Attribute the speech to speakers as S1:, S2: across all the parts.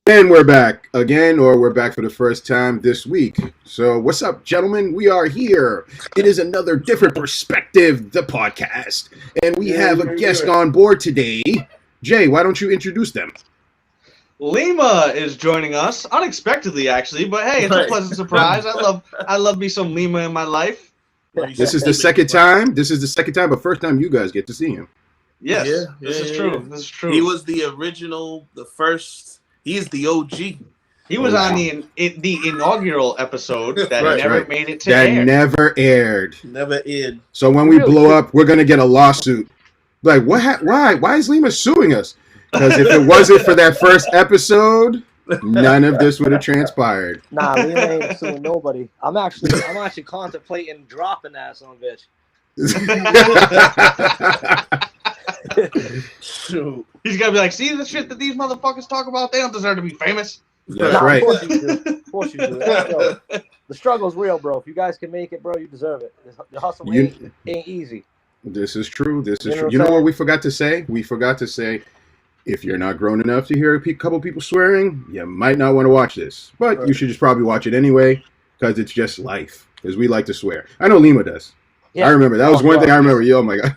S1: And we're back again, or we're back for the first time this week. So, what's up, gentlemen? We are here. It is another different perspective, the podcast. And we have a guest on board today. Jay, why don't you introduce them?
S2: Lima is joining us unexpectedly, actually, but hey, it's a pleasant surprise. I love me some Lima in my life.
S1: This is the second time. But first time you guys get to see him.
S2: Yes, this is true. This is true.
S3: He was the original, the first. He is the OG.
S2: He was on the inaugural episode that never made it to air.
S1: That never aired.
S3: Never aired.
S1: So when we blow up, we're gonna get a lawsuit. Like, what? Why is Lima suing us? Because if it wasn't for that first episode, none of this would have transpired.
S4: Nah, Lima ain't suing nobody. I'm actually contemplating dropping that son of a bitch.
S3: Shoot.
S2: He's gonna be like, see the shit that these motherfuckers talk about? They don't deserve to be famous.
S1: That's right.
S4: Of course you do. Yo, the struggle's real, bro. If you guys can make it, bro, you deserve it. The hustle ain't easy.
S1: This is true. You know what we forgot to say? We forgot to say, if you're not grown enough to hear a couple people swearing, you might not want to watch this. But you should just probably watch it anyway, because it's just life. Because we like to swear. I know Lima does. Yeah. I remember. That was one thing I remember. Oh, my God.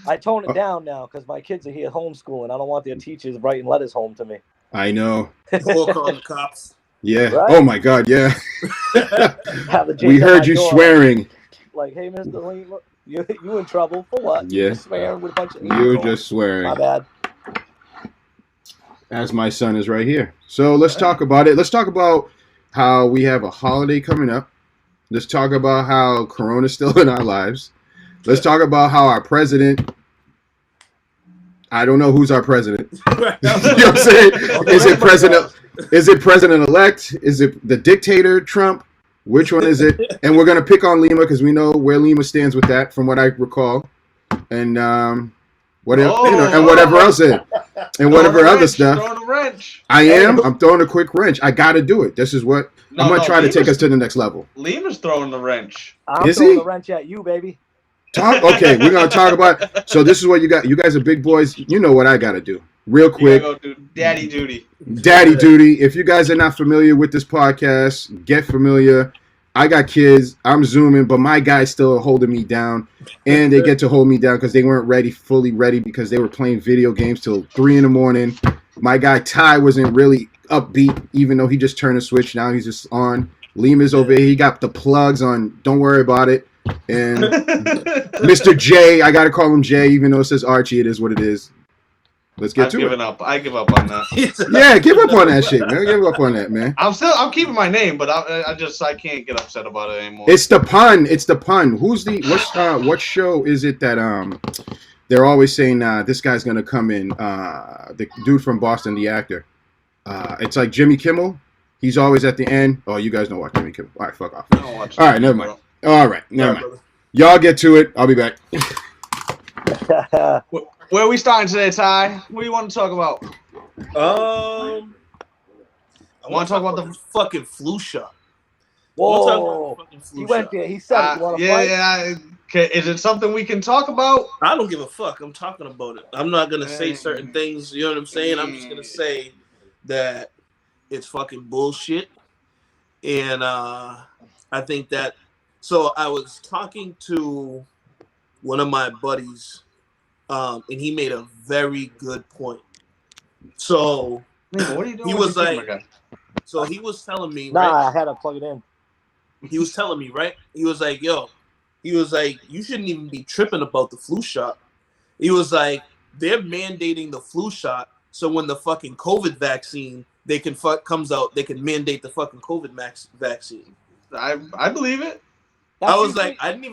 S4: I tone it down now because my kids are here homeschooling. I don't want their teachers writing letters home to me.
S1: I know.
S3: Or calling the cops.
S1: Yeah. Right? Oh, my God, yeah. We heard you swearing.
S4: Like, hey, Mr. Lima, you in trouble for what?
S1: Yeah.
S4: You swearing with a bunch of
S1: you just swearing.
S4: My bad.
S1: As my son is right here. So let's talk about it. Let's talk about how we have a holiday coming up. Let's talk about how Corona's still in our lives. Let's talk about how our president. I don't know who's our president. You know what I'm saying? Is it president? Is it president-elect? Is it the dictator Trump? Which one is it? And we're gonna pick on Lima because we know where Lima stands with that, from what I recall. And whatever, and whatever else is, and whatever other stuff.
S2: Throwing a wrench.
S1: I'm throwing a quick wrench. I gotta do it. This is what I'm gonna try to take us to the next level.
S2: Lima's throwing the wrench.
S4: I'm throwing the wrench at you, baby.
S1: Okay, we're gonna talk about. So this is what you got. You guys are big boys. You know what I gotta do, real quick.
S2: You gotta go do daddy duty.
S1: Daddy duty. If you guys are not familiar with this podcast, get familiar. I got kids. I'm zooming, but my guy's still holding me down, and they get to hold me down because they weren't fully ready, because they were playing video games till 3 a.m. My guy Ty wasn't really upbeat, even though he just turned a switch. Now he's just on. Lima's over here. He got the plugs on. Don't worry about it. And Mr. J, I gotta call him Jay, even though it says Archie. It is what it is. Let's get to it.
S2: I give up on that.
S1: Yeah, give up on that shit, man. Give up on that, man.
S2: I'm keeping my name, but I can't get upset about it anymore.
S1: It's the pun. Who's what show is it that they're always saying this guy's gonna come in, the dude from Boston, the actor. It's like Jimmy Kimmel. He's always at the end. Oh, you guys don't watch Jimmy Kimmel. All right, fuck off. All right, never mind. All right, never mind. Y'all get to it. I'll be back.
S2: Where are we starting today, Ty? What do you want to talk about?
S3: I want to talk about the fucking flu shot.
S4: Whoa! He went there. He said, "You want to fight?"
S2: Yeah. Okay. Is it something we can talk about?
S3: I don't give a fuck. I'm talking about it. I'm not gonna say certain things. You know what I'm saying? I'm just gonna say that it's fucking bullshit, and I think that. So I was talking to one of my buddies, and he made a very good point. So
S2: what are you doing?
S3: He was like, so he was telling me.
S4: Nah,
S3: right?
S4: I had to plug it in.
S3: He was telling me, right? He was like, yo, you shouldn't even be tripping about the flu shot. He was like, they're mandating the flu shot, so when the fucking COVID vaccine comes out, they can mandate the fucking COVID vaccine.
S2: I believe it.
S4: That's
S3: I was like, I didn't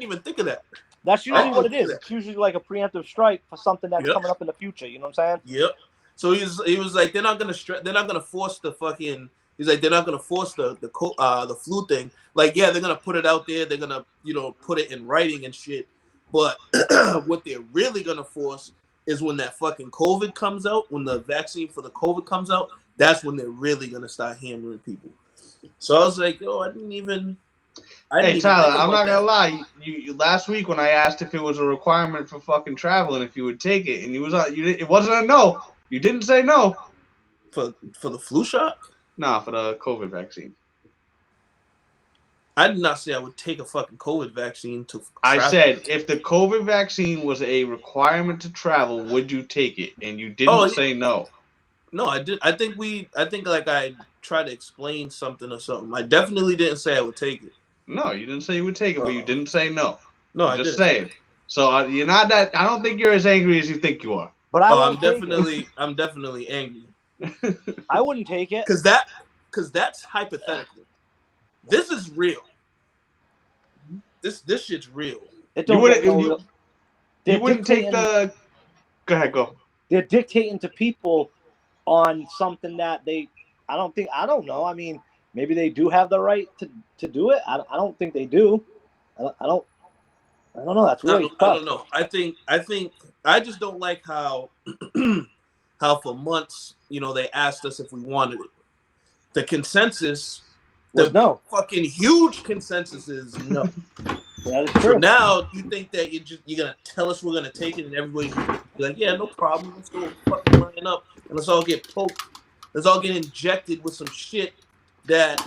S3: even think of that.
S4: That's usually what it is. It's usually like a preemptive strike for something that's coming up in the future. You know what I'm saying?
S3: Yep. So he was like, they're not gonna force the fucking. He's like, they're not gonna force the flu thing. Like, yeah, they're gonna put it out there. They're gonna put it in writing and shit. But what they're really gonna force is when that fucking COVID comes out, when the vaccine for the COVID comes out. That's when they're really gonna start hammering people. So I was like, yo, I didn't even.
S2: Hey Tyler, I'm not gonna lie. You last week when I asked if it was a requirement for fucking travel and if you would take it, and it wasn't a no. You didn't say no.
S3: For the flu shot?
S2: Nah, for the COVID vaccine.
S3: I did not say I would take a fucking COVID vaccine to travel.
S2: I said if the COVID vaccine was a requirement to travel, would you take it? And you didn't say no.
S3: No, I did. I think like I tried to explain something or something. I definitely didn't say I would take it.
S2: No, you didn't say you would take it, but you didn't say no.
S3: No,
S2: I just saying. So you're not that. I don't think you're as angry as you think you are.
S4: But
S3: I'm definitely angry.
S4: I wouldn't take it
S3: because that's hypothetical. This is real. This shit's real.
S2: You wouldn't take the. Go ahead, go.
S4: They're dictating to people on something that I don't know. I mean, maybe they do have the right to do it. I don't think they do. I don't know. That's really tough.
S3: I don't know. I think I just don't like how how for months, they asked us if we wanted it. The consensus,
S4: no.
S3: Fucking huge consensus is no.
S4: That is true.
S3: So now you think that you're gonna tell us we're gonna take it, and everybody's like, yeah, no problem. Let's go fucking line up and let's all get poked. Let's all get injected with some shit that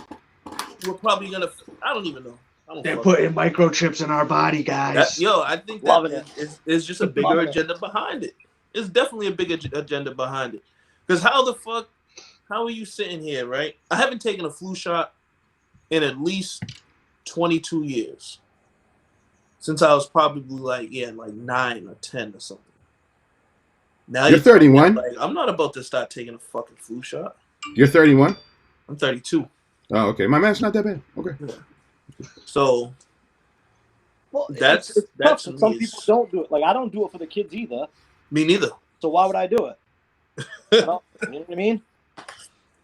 S3: we're probably gonna. I don't even know.
S2: They're putting microchips in our body, guys.
S3: I think that is just a bigger agenda behind it. It's definitely a bigger agenda behind it. Because how are you sitting here, right? I haven't taken a flu shot in at least 22 years. Since I was probably like 9 or 10 or something. Now
S1: you're 31?
S3: I'm not about to start taking a fucking flu shot.
S1: You're 31?
S3: I'm 32.
S1: Oh, okay. My math's not that bad. Okay.
S3: Yeah. So, that's
S4: some people don't do it. Like, I don't do it for the kids either.
S3: Me neither.
S4: So why would I do it? You know what I mean?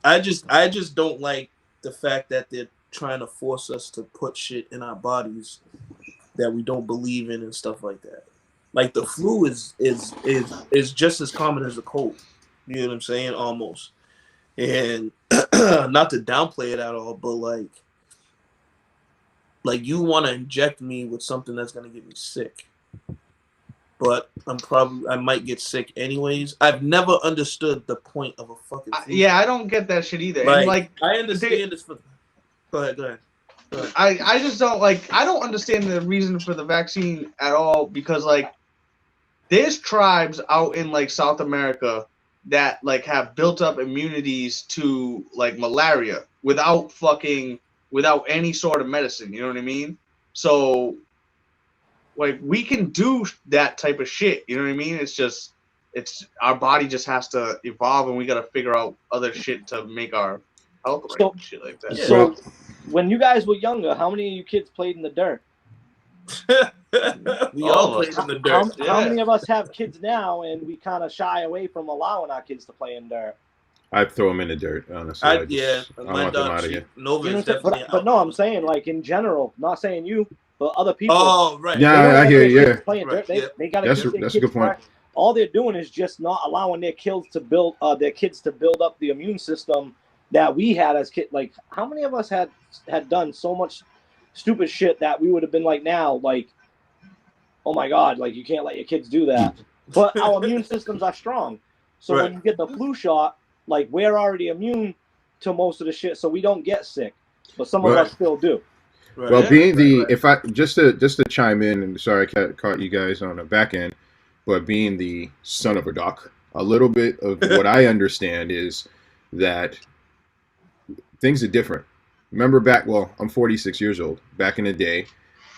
S3: I just don't like the fact that they're trying to force us to put shit in our bodies that we don't believe in and stuff like that. Like the flu is just as common as a cold. You know what I'm saying? Almost. And not to downplay it at all, but like you want to inject me with something that's going to get me sick. But I might get sick anyways. I've never understood the point of a fucking flu.
S2: Yeah, I don't get that shit either.
S3: Like I understand this. Go ahead.
S2: I just don't I don't understand the reason for the vaccine at all, because there's tribes out in South America that have built up immunities to malaria without any sort of medicine, you know what I mean? So we can do that type of shit, you know what I mean? It's our body just has to evolve, and we got to figure out other shit to make our health right and shit like that.
S4: So when you guys were younger, how many of you kids played in the dirt?
S3: We all played in the dirt.
S4: How many of us have kids now, and we kind of shy away from allowing our kids to play in dirt?
S1: I'd throw them in the dirt, honestly. I want them out of here.
S4: But no, I'm saying in general, not saying you, but other people.
S3: Oh, right.
S1: Yeah, I hear you. Yeah.
S4: Playing dirt. They got to.
S1: That's a good point.
S4: All they're doing is just not allowing their kids to build up the immune system that we had as kids. How many of us had done so much stupid shit that we would have been now, oh my God, you can't let your kids do that. But our immune systems are strong. So when you get the flu shot, we're already immune to most of the shit, so we don't get sick. But some of us still do.
S1: Right. Well, if I just to chime in, and sorry I caught you guys on the back end, but being the son of a doc, a little bit of what I understand is that things are different. Remember I'm 46 years old. Back in the day,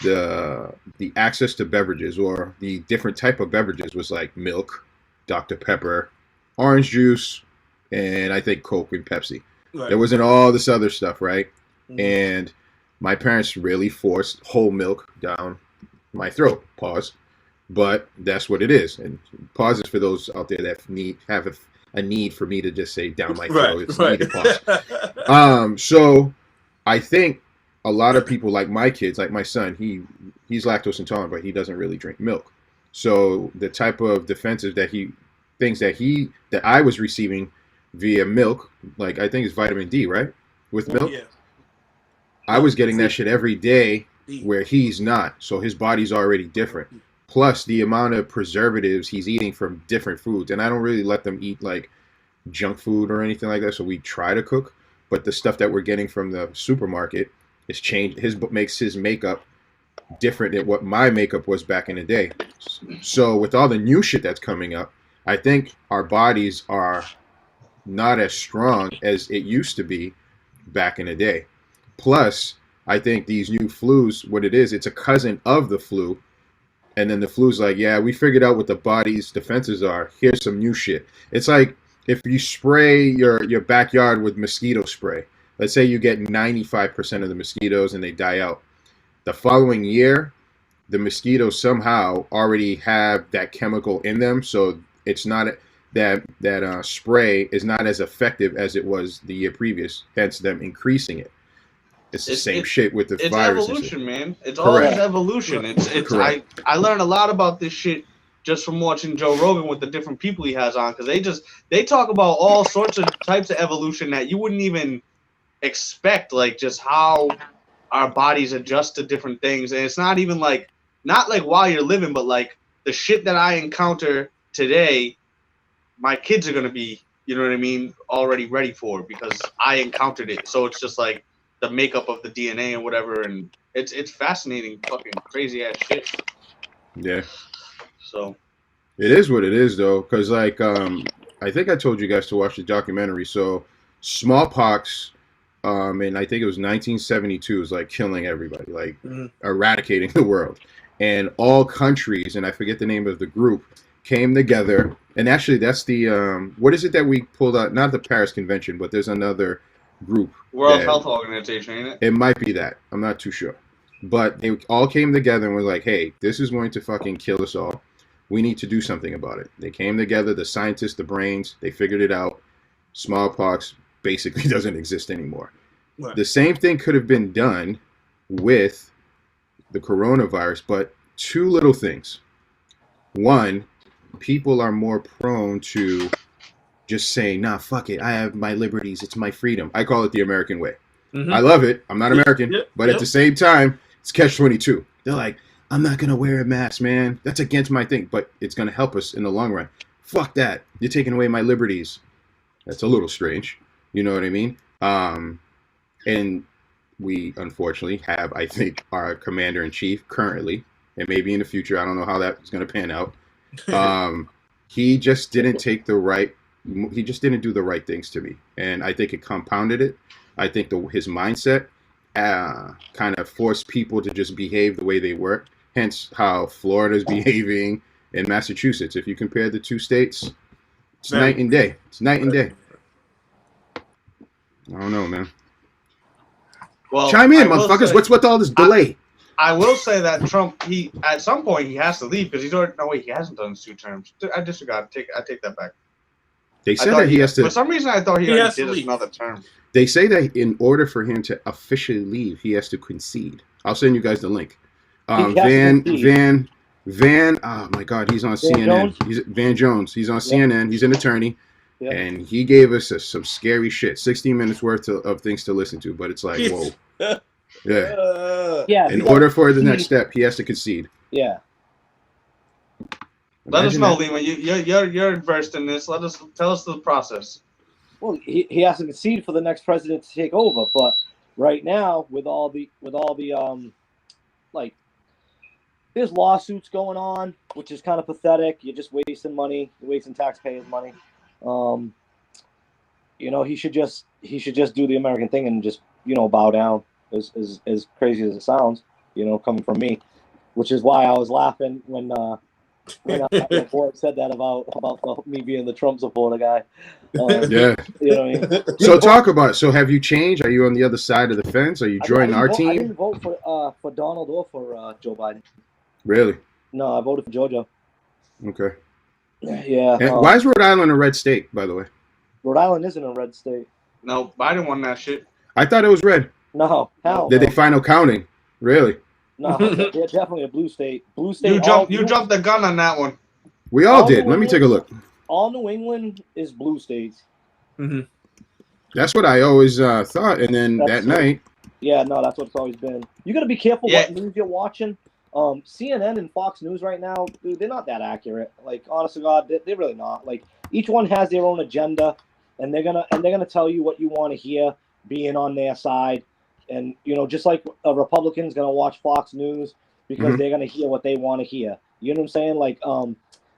S1: the access to beverages, or the different type of beverages, was milk, Dr. Pepper, orange juice, and I think Coke and Pepsi. Right. There wasn't all this other stuff, right? Mm-hmm. And my parents really forced whole milk down my throat. Pause. But that's what it is. And pause is for those out there that have a need for me to just say down my throat. It's need to pause. So I think a lot of people, like my kids, like my son, he's lactose intolerant, but he doesn't really drink milk. So the type of defensive that I was receiving via milk, I think it's vitamin D, right? With milk. Yeah. I was getting that shit every day where he's not. So his body's already different. Plus the amount of preservatives he's eating from different foods. And I don't really let them eat junk food or anything like that. So we try to cook, but the stuff that we're getting from the supermarket is changed. Makes his makeup different than what my makeup was back in the day. So with all the new shit that's coming up, I think our bodies are not as strong as it used to be back in the day. Plus, I think these new flus, what it is, it's a cousin of the flu. And then the flu's like, yeah, we figured out what the body's defenses are. Here's some new shit. It's like if you spray your backyard with mosquito spray. Let's say you get 95% of the mosquitoes and they die out. The following year, the mosquitoes somehow already have that chemical in them, so it's not that spray is not as effective as it was the year previous. Hence, them increasing it. It's the same shit with the virus.
S2: It's evolution, man. It's always evolution. It's I learned a lot about this shit just from watching Joe Rogan with the different people he has on, because they talk about all sorts of types of evolution that you wouldn't even expect, like just how our bodies adjust to different things. And it's not even like, not like while you're living, but like the shit that I encounter today, my kids are going to be, you know what I mean, already ready for, because I encountered it. So it's just like the makeup of the DNA and whatever. And it's fascinating, fucking crazy ass shit.
S1: Yeah.
S2: So
S1: it is what it is, though. Cause like, I think I told you guys to watch the documentary. So smallpox, and I think it was 1972, was like killing everybody, like eradicating the world. And all countries, and I forget the name of the group, came together. And actually, that's the, what is it that we pulled out? Not the Paris Convention, but there's another group.
S2: World Health Organization, ain't it?
S1: It might be that. I'm not too sure. But they all came together and were like, hey, this is going to fucking kill us all. We need to do something about it. They came together, the scientists, the brains, they figured it out. Smallpox basically doesn't exist anymore. Right. The same thing could have been done with the coronavirus, but two little things. One, people are more prone to just saying, nah, fuck it. I have my liberties. It's my freedom. I call it the American way. Mm-hmm. I love it. I'm not American. But at the same time, it's catch-22. They're like, I'm not going to wear a mask, man. That's against my thing. But it's going to help us in the long run. Fuck that. You're taking away my liberties. That's a little strange. You know what I mean? And we, unfortunately, have, I think, our commander-in-chief currently, and maybe in the future, I don't know how that's going to pan out. He just didn't do the right things to me. And I think it compounded it. I think his mindset kind of forced people to just behave the way they were. Hence how Florida's behaving in Massachusetts. If you compare the two states, it's night and day. It's night and day. I don't know, man. Well, chime in, motherfuckers. What's with all this delay?
S2: I will say that Trump, at some point he has to leave, because he's already. No, wait, he hasn't done his 2 terms. I disregard. I take that back.
S1: They said that he has to.
S2: For some reason, I thought he already did another term.
S1: They say that in order for him to officially leave, he has to concede. I'll send you guys the link. Van. Oh my God, he's on CNN. He's Van Jones. He's on CNN. He's an attorney, and he gave us some scary shit. 16 minutes worth of things to listen to, but it's like, whoa. Yeah. In order for the next step, he has to concede.
S4: Yeah.
S2: Let us know, Lima. You're versed in this. Tell us the process.
S4: Well, he has to concede for the next president to take over, but right now, with all the like, there's lawsuits going on, which is kind of pathetic. You're just wasting money. You're wasting taxpayers' money. You know, he should just do the American thing and just, you know, bow down. As crazy as it sounds, you know, coming from me, which is why I was laughing when Ford said that about me being the Trump supporter guy.
S1: Yeah.
S4: You know what I mean?
S1: So talk about it. So have you changed? Are you on the other side of the fence? Are you joining our team?
S4: I didn't vote for Donald or for Joe Biden.
S1: Really?
S4: No, I voted for Georgia.
S1: Okay.
S4: Yeah.
S1: And why is Rhode Island a red state, by the way?
S4: Rhode Island isn't a red state.
S2: No, Biden won that shit.
S1: I thought it was red.
S4: No, hell.
S1: Did they final counting? Really?
S4: No, they're definitely a blue state. Blue state.
S2: You jumped the gun on that one.
S1: We all did. Let me take a look.
S4: All New England is blue states.
S3: Mm-hmm.
S1: That's what I always thought. And then that night.
S4: Yeah, no, that's what it's always been. You got to be careful what news you're watching. CNN and Fox News right now, dude, they're not that accurate. Like, honest to God, they're really not. Like, each one has their own agenda. and they're gonna tell you what you want to hear, being on their side, and just like a Republican's gonna watch Fox News because they're gonna hear what they want to hear. You know what I'm saying? Like,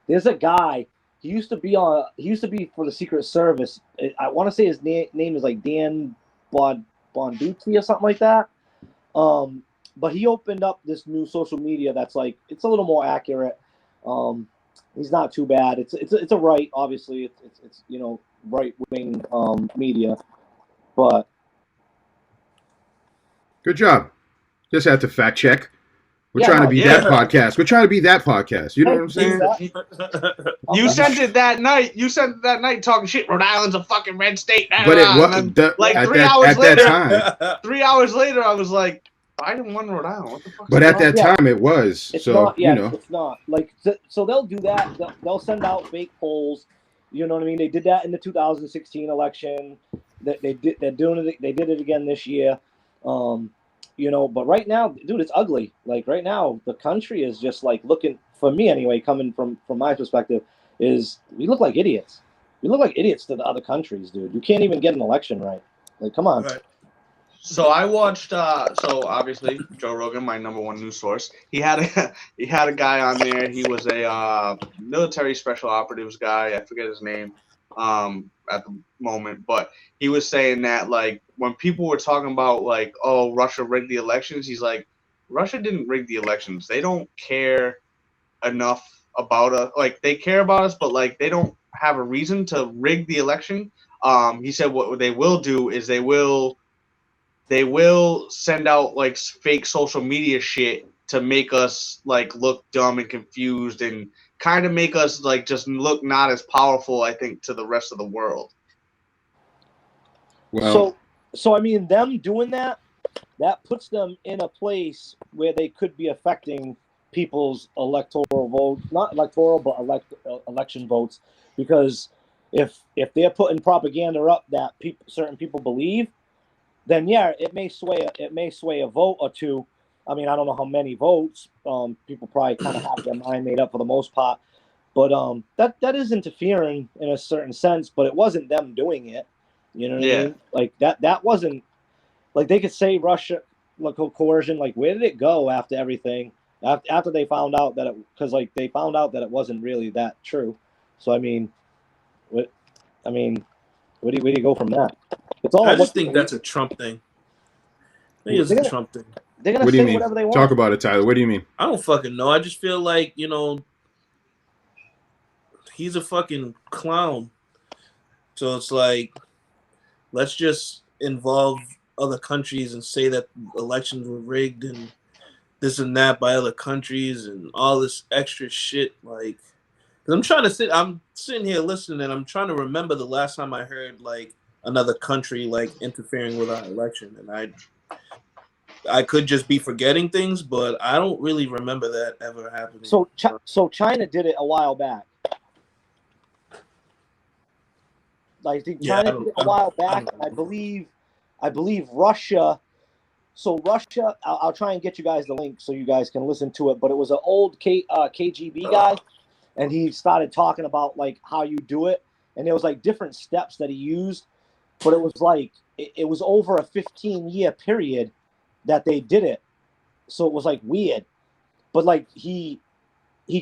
S4: there's a guy. He used to be for the Secret Service. I want to say his name is like Dan Bonducci or something like that. But he opened up this new social media that's like, it's a little more accurate. He's not too bad. It's a right, obviously. It's right wing media, but
S1: Good job. Just had to fact check. We're trying to be that podcast. We're trying to be that podcast. You know what I'm saying?
S2: You sent it that night. You sent it that night talking shit. Rhode Island's a fucking red state.
S1: But it was
S2: like
S1: at
S2: 3 hours later.
S1: That time.
S2: 3 hours later, I was like, I didn't want Rhode Island. What the fuck?
S1: But at that time, it was.
S4: It's
S1: so
S4: not, it's not like so. They'll do that. They'll send out fake polls. You know what I mean? They did that in the 2016 election. They did it again this year. But right now, dude, it's ugly. Like right now, the country is just like looking, for me anyway, coming from my perspective, is we look like idiots. We look like idiots to the other countries, dude. You can't even get an election right. Like, come on.
S3: Right.
S2: So I watched. So obviously, Joe Rogan, my number one news source. He had a guy on there. He was a military special operatives guy. I forget his name at the moment, but he was saying that like when people were talking about like, oh, Russia rigged the elections, he's like, Russia didn't rig the elections. They don't care enough about us. Like they care about us, but like they don't have a reason to rig the election. He said what they will do is they will send out like fake social media shit to make us like look dumb and confused and kind of make us like just look not as powerful, I think, to the rest of the world.
S1: Well,
S4: so I mean, them doing that puts them in a place where they could be affecting people's electoral vote, not electoral, but election votes, because if they're putting propaganda up that certain people believe, then yeah, it may sway a vote or two. I mean, I don't know how many votes. People probably kind of have their mind made up for the most part, but that is interfering in a certain sense. But it wasn't them doing it. You know what I mean? Like that wasn't like they could say Russia like coercion. Like where did it go after everything? After they found out that they found out that it wasn't really that true. So I mean, where do you go from that? It's all.
S3: I just think that's a Trump thing. I think it's a Trump thing.
S4: They're gonna say whatever they want.
S1: Talk about it, Tyler. What do you mean?
S3: I don't fucking know. I just feel like he's a fucking clown. So it's like, let's just involve other countries and say that elections were rigged and this and that by other countries and all this extra shit. Like, cause I'm sitting here listening and I'm trying to remember the last time I heard like another country like interfering with our election, and I could just be forgetting things, but I don't really remember that ever happening.
S4: So China did it a while back. I think China did it a while back, and I believe Russia. So Russia, I'll try and get you guys the link so you guys can listen to it. But it was an old KGB guy, and he started talking about like how you do it, and there was like different steps that he used, but it was like it was over a 15-year period that they did it, so it was like weird. But like he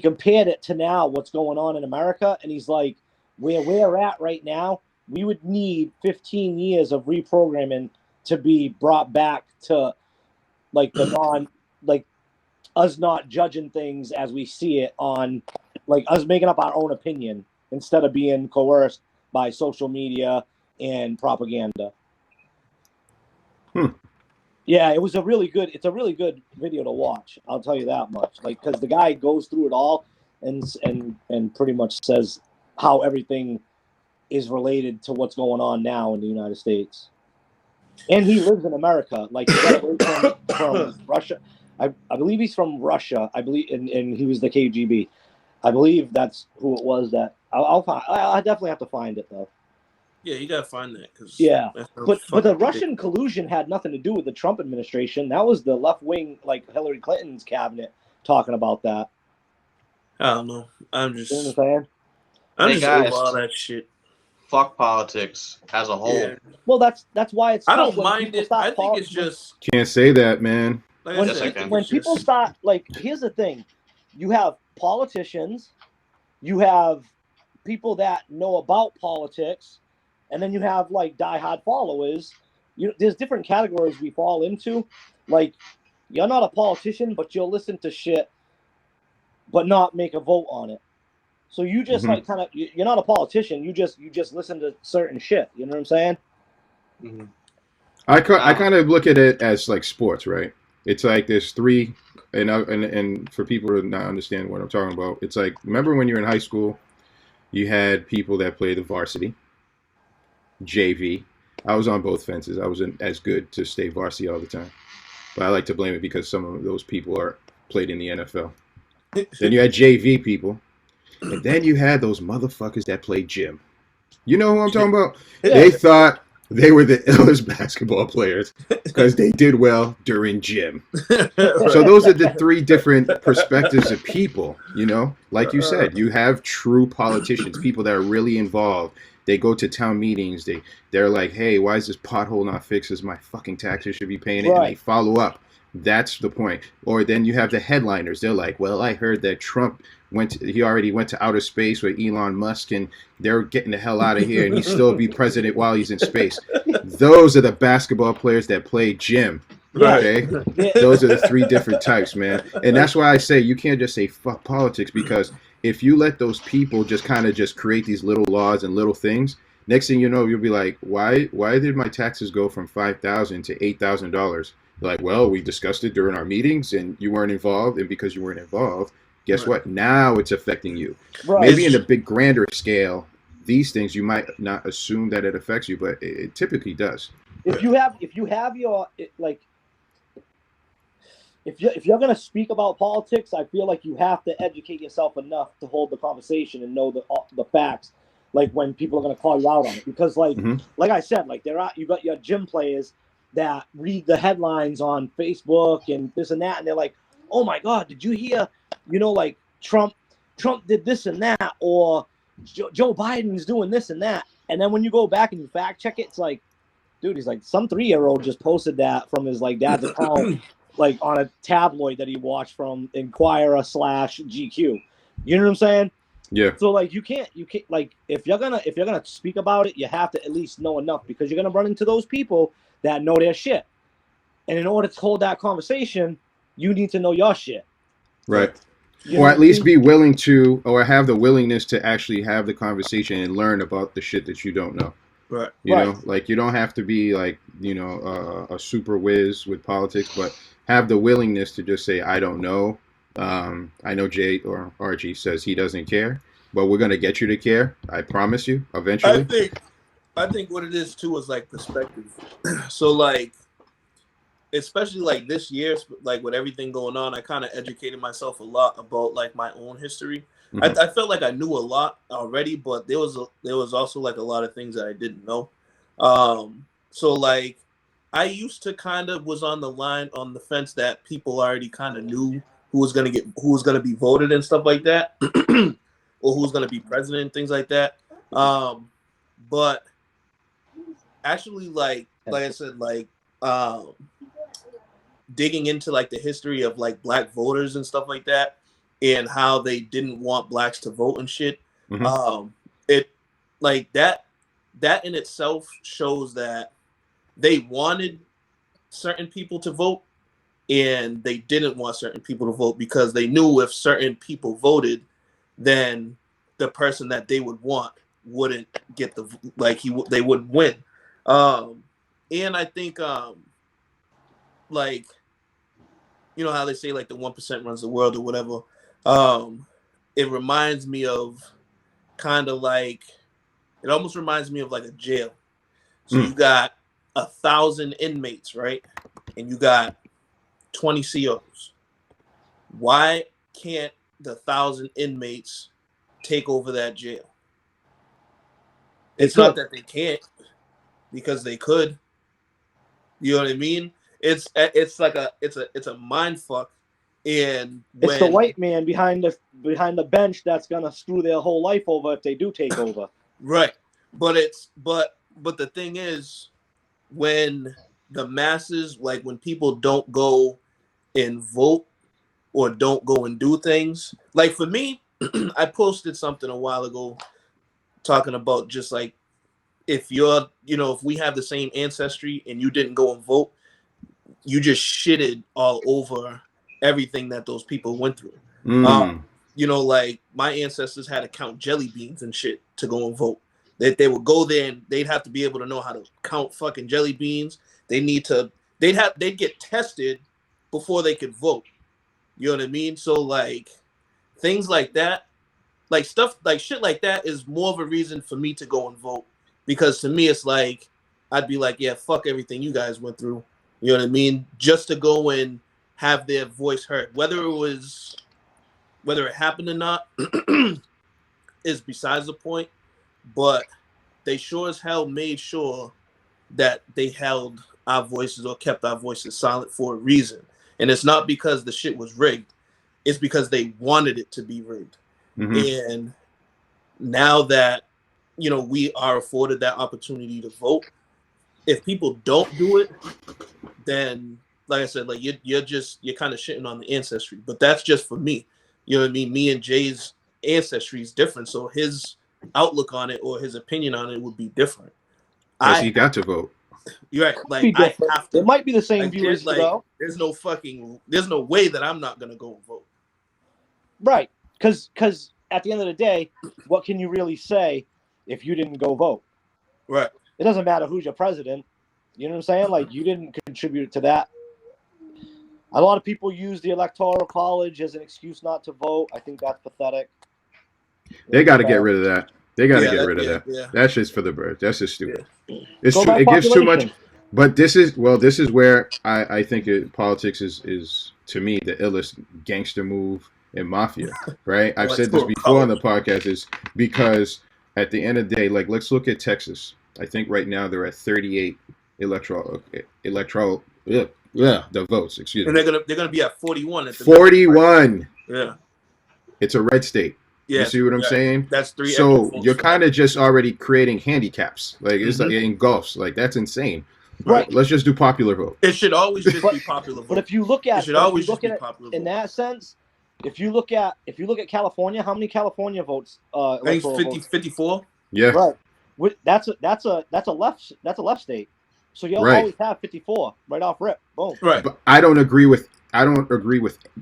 S4: compared it to now what's going on in America, and he's like, where we're at right now, we would need 15 years of reprogramming to be brought back to like the like us not judging things as we see it, on like us making up our own opinion instead of being coerced by social media and propaganda. Yeah, it's a really good video to watch. I'll tell you that much. Like, because the guy goes through it all and pretty much says how everything is related to what's going on now in the United States. And he lives in America. Like, he got away from Russia. I believe he's from Russia. I believe, and he was the KGB. I believe that's who it was. That I'll find. I definitely have to find it though.
S3: Yeah, you gotta find that.
S4: But the Russian collusion had nothing to do with the Trump administration. That was the left wing, like Hillary Clinton's cabinet, talking about that.
S3: I don't know. I'm just.
S4: You know what I'm saying?
S3: I'm just over all that shit.
S2: fuck politics as a whole.
S3: Yeah.
S4: Well, that's why it's.
S3: I
S4: tough
S3: don't
S4: when
S3: mind
S4: people
S3: it.
S4: start
S3: I think it's just
S1: Can't say that, man.
S3: like
S4: when,
S3: I said, I think
S4: when
S3: it's
S4: people
S3: just,
S4: start, like, here's the thing: you have politicians, you have people that know about politics, and then you have like diehard followers. There's different categories we fall into. Like, you're not a politician, but you'll listen to shit, but not make a vote on it. So you just
S1: Mhm.
S4: like kind of, you're not a politician. You just listen to certain shit. You know what I'm saying?
S2: Mm-hmm.
S1: I kind of look at it as like sports, right? It's like there's three, and for people to not understand what I'm talking about, it's like, remember when you were in high school, you had people that played the varsity, JV. I was on both fences. I wasn't as good to stay varsity all the time, but I like to blame it because some of those people are played in the NFL. Then you had JV people, and then you had those motherfuckers that played gym. You know who I'm talking about?
S4: Yeah.
S1: They thought they were the illest basketball players because they did well during gym. So those are the three different perspectives of people, you know? Like you said, you have true politicians, people that are really involved. They go to town meetings. They're like, hey, why is this pothole not fixed? As my fucking taxes should be paying it.
S4: Right.
S1: And they follow up. That's the point. Or then you have the headliners. They're like, well, I heard that Trump he already went to outer space with Elon Musk, and they're getting the hell out of here, and he still be president while he's in space. Those are the basketball players that play gym.
S4: Yeah.
S1: Okay, those are the three different types, man. And that's why I say you can't just say fuck politics, because if you let those people just kind of just create these little laws and little things, next thing you know, you'll be like, why did my taxes go from $5,000 to $8,000? Like, well, we discussed it during our meetings, and you weren't involved, and because you weren't involved, guess what? Now it's affecting you.
S4: Right.
S1: Maybe in a big grander scale, these things you might not assume that it affects you, but it typically does.
S4: If you have your, like, if you're gonna speak about politics, I feel like you have to educate yourself enough to hold the conversation and know the facts. Like, when people are gonna call you out on it, because like I said, like, you got your gym players that read the headlines on Facebook and this and that, and they're like, oh my God, did you hear? You know, like, Trump did this and that, or Joe Biden's doing this and that. And then when you go back and you fact check it, it's like, dude, he's like, some 3-year-old just posted that from his like dad's account, like on a tabloid that he watched from Inquirer/GQ. You know what I'm saying?
S1: Yeah.
S4: So like, you can't like, if you're gonna speak about it, you have to at least know enough, because you're gonna run into those people that know their shit. And in order to hold that conversation, you need to know your shit.
S1: Right.
S4: You
S1: Or at least be willing to, or have the willingness to actually have the conversation and learn about the shit that you don't know.
S3: Right.
S1: You know, like, you don't have to be like, you know, a super whiz with politics, but have the willingness to just say, I don't know. I know Jay or Archie says he doesn't care, but we're going to get you to care. I promise you, eventually.
S3: I think what it is too is like perspective. So like, especially like this year, like with everything going on, I kind of educated myself a lot about like my own history.
S1: Mhm.
S3: I felt like I knew a lot already, but there was also like a lot of things that I didn't know. So like, I used to kind of was on the fence that people already kind of knew who was gonna be voted and stuff like that, or who's gonna be president and things like that. But actually, like I said, like, digging into like the history of like black voters and stuff like that, and how they didn't want blacks to vote and shit. It like that in itself shows that they wanted certain people to vote, and they didn't want certain people to vote because they knew if certain people voted, then the person that they would want wouldn't get they wouldn't win. And I think like, you know how they say like the 1% runs the world or whatever. It reminds me of kind of like, it almost reminds me of like a jail. So you got 1,000 inmates, right? And you got 20 COs. Why can't the 1,000 inmates take over that jail? It's not that they can't, because they could. You know what I mean? It's like it's a mind fuck. And
S4: it's the white man behind the bench that's gonna screw their whole life over if they do take over.
S3: Right. But the thing is, when the masses, like when people don't go and vote or don't go and do things, like for me, I posted something a while ago talking about just like if you're, if we have the same ancestry and you didn't go and vote, you just shitted all over everything that those people went through. Like my ancestors had to count jelly beans and shit to go and vote. They would go there and they'd have to be able to know how to count fucking jelly beans. They'd get tested before they could vote. You know what I mean? So like things like that, like stuff like shit like that is more of a reason for me to go and vote, because to me it's like I'd be like, yeah, fuck everything you guys went through. You know what I mean? Just to go and have their voice heard, whether it happened or not is besides the point. But they sure as hell made sure that they held our voices or kept our voices silent for a reason. And it's not because the shit was rigged. It's because they wanted it to be rigged. Mm-hmm. And now that, we are afforded that opportunity to vote, if people don't do it, then, like I said, like you're kind of shitting on the ancestry. But that's just for me. You know what I mean? Me and Jay's ancestry is different. So his outlook on it or his opinion on it would be different.
S1: Because he got to vote.
S3: You're right. Like I have to.
S4: It might be the same viewers though.
S3: There's no way that I'm not gonna go and vote.
S4: Right. Because at the end of the day, what can you really say if you didn't go vote?
S3: Right.
S4: It doesn't matter who's your president. You know what I'm saying? Like you didn't contribute to that. A lot of people use the Electoral College as an excuse not to vote. I think that's pathetic.
S1: They got to get rid of that. They got to get rid of that. Yeah. That's just for the birds. That's just stupid. Yeah. It's true. It gives too much. But this is where I think politics is to me the illest gangster move in mafia. Right? I've said this before on the podcast. Is because at the end of the day, like let's look at Texas. I think right now they're at 38 electoral the votes. Excuse me.
S3: And they're gonna be at 41 at the
S1: 41.
S3: Yeah.
S1: It's a red state. Yeah, you see what I'm saying?
S3: That's 3.
S1: So you're kind of just already creating handicaps. Like it's like it engulfs. Like that's insane. Right. Let's just do popular vote.
S3: It should always just be popular vote.
S4: But if you look at
S3: it, should always just be popular
S4: in that sense, if you look at California, how many California votes?
S3: I think 54.
S1: Yeah.
S4: Right. That's a left state. So you'll always have 54 right off rip. Boom.
S3: Right.
S1: But I don't agree with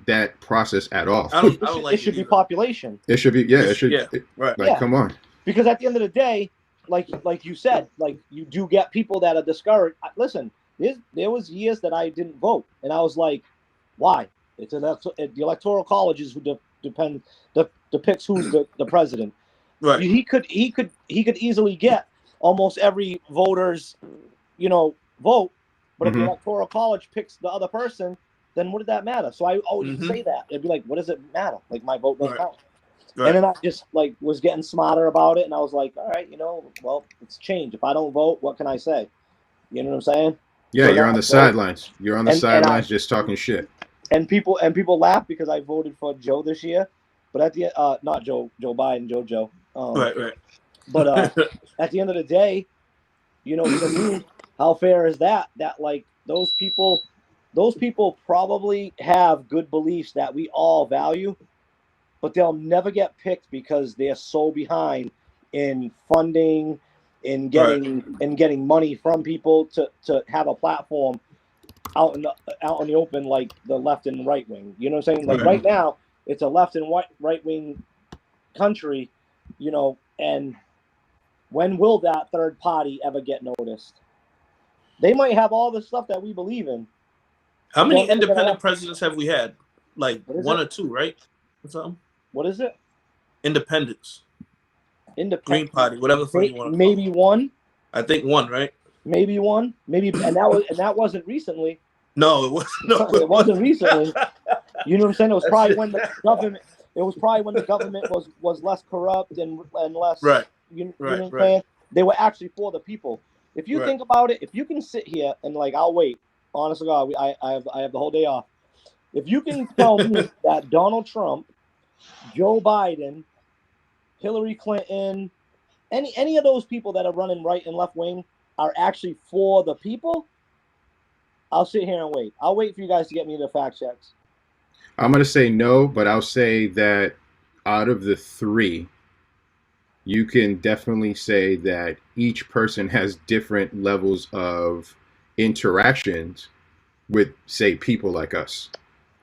S1: that process at all.
S3: I don't like
S4: it should be population.
S1: It should be it should
S3: right.
S1: Like come on.
S4: Because at the end of the day, like you said, like you do get people that are discouraged. Listen, there was years that I didn't vote, and I was like, why? It's the Electoral College is who depicts who's the president.
S3: Right.
S4: He could easily get almost every voter's vote, but if the Electoral College picks the other person, then what did that matter? So I always say that. It'd be like, what does it matter? Like my vote doesn't count. Right. And then I just was getting smarter about it, and I was like, all right, well, it's change. If I don't vote, what can I say? You know what I'm saying?
S1: Yeah, so you're on the sidelines. You're on the sidelines just talking shit.
S4: And people laugh because I voted for Joe this year, but at the not Joe Biden, Joe.
S3: Right.
S4: But at the end of the day, to me, how fair is that? That like those people probably have good beliefs that we all value, but they'll never get picked because they're so behind in funding, in getting money from people to have a platform out in the open, like the left and right wing. You know what I'm saying? Like right now, it's a left and right wing country, and when will that third party ever get noticed? They might have all the stuff that we believe in.
S3: How many independent presidents have we had? Like one or two, right? Or something.
S4: What is it?
S3: Independents. Green Party, whatever the fuck you want to
S4: call it. One.
S3: I think one, right?
S4: Maybe one. Maybe, and that wasn't recently.
S3: No, it wasn't. No,
S4: it wasn't recently. You know what I'm saying? It was probably when the government. It was probably when the government was less corrupt and less.
S3: Right.
S4: You know what I'm saying? They were actually for the people. If you think about it, if you can sit here and I'll wait. Honestly, God, I have the whole day off. If you can tell me that Donald Trump, Joe Biden, Hillary Clinton, any of those people that are running right and left wing are actually for the people, I'll sit here and wait. I'll wait for you guys to get me the fact checks.
S1: I'm going to say no, but I'll say that out of the three, you can definitely say that each person has different levels of interactions with, say, people like us.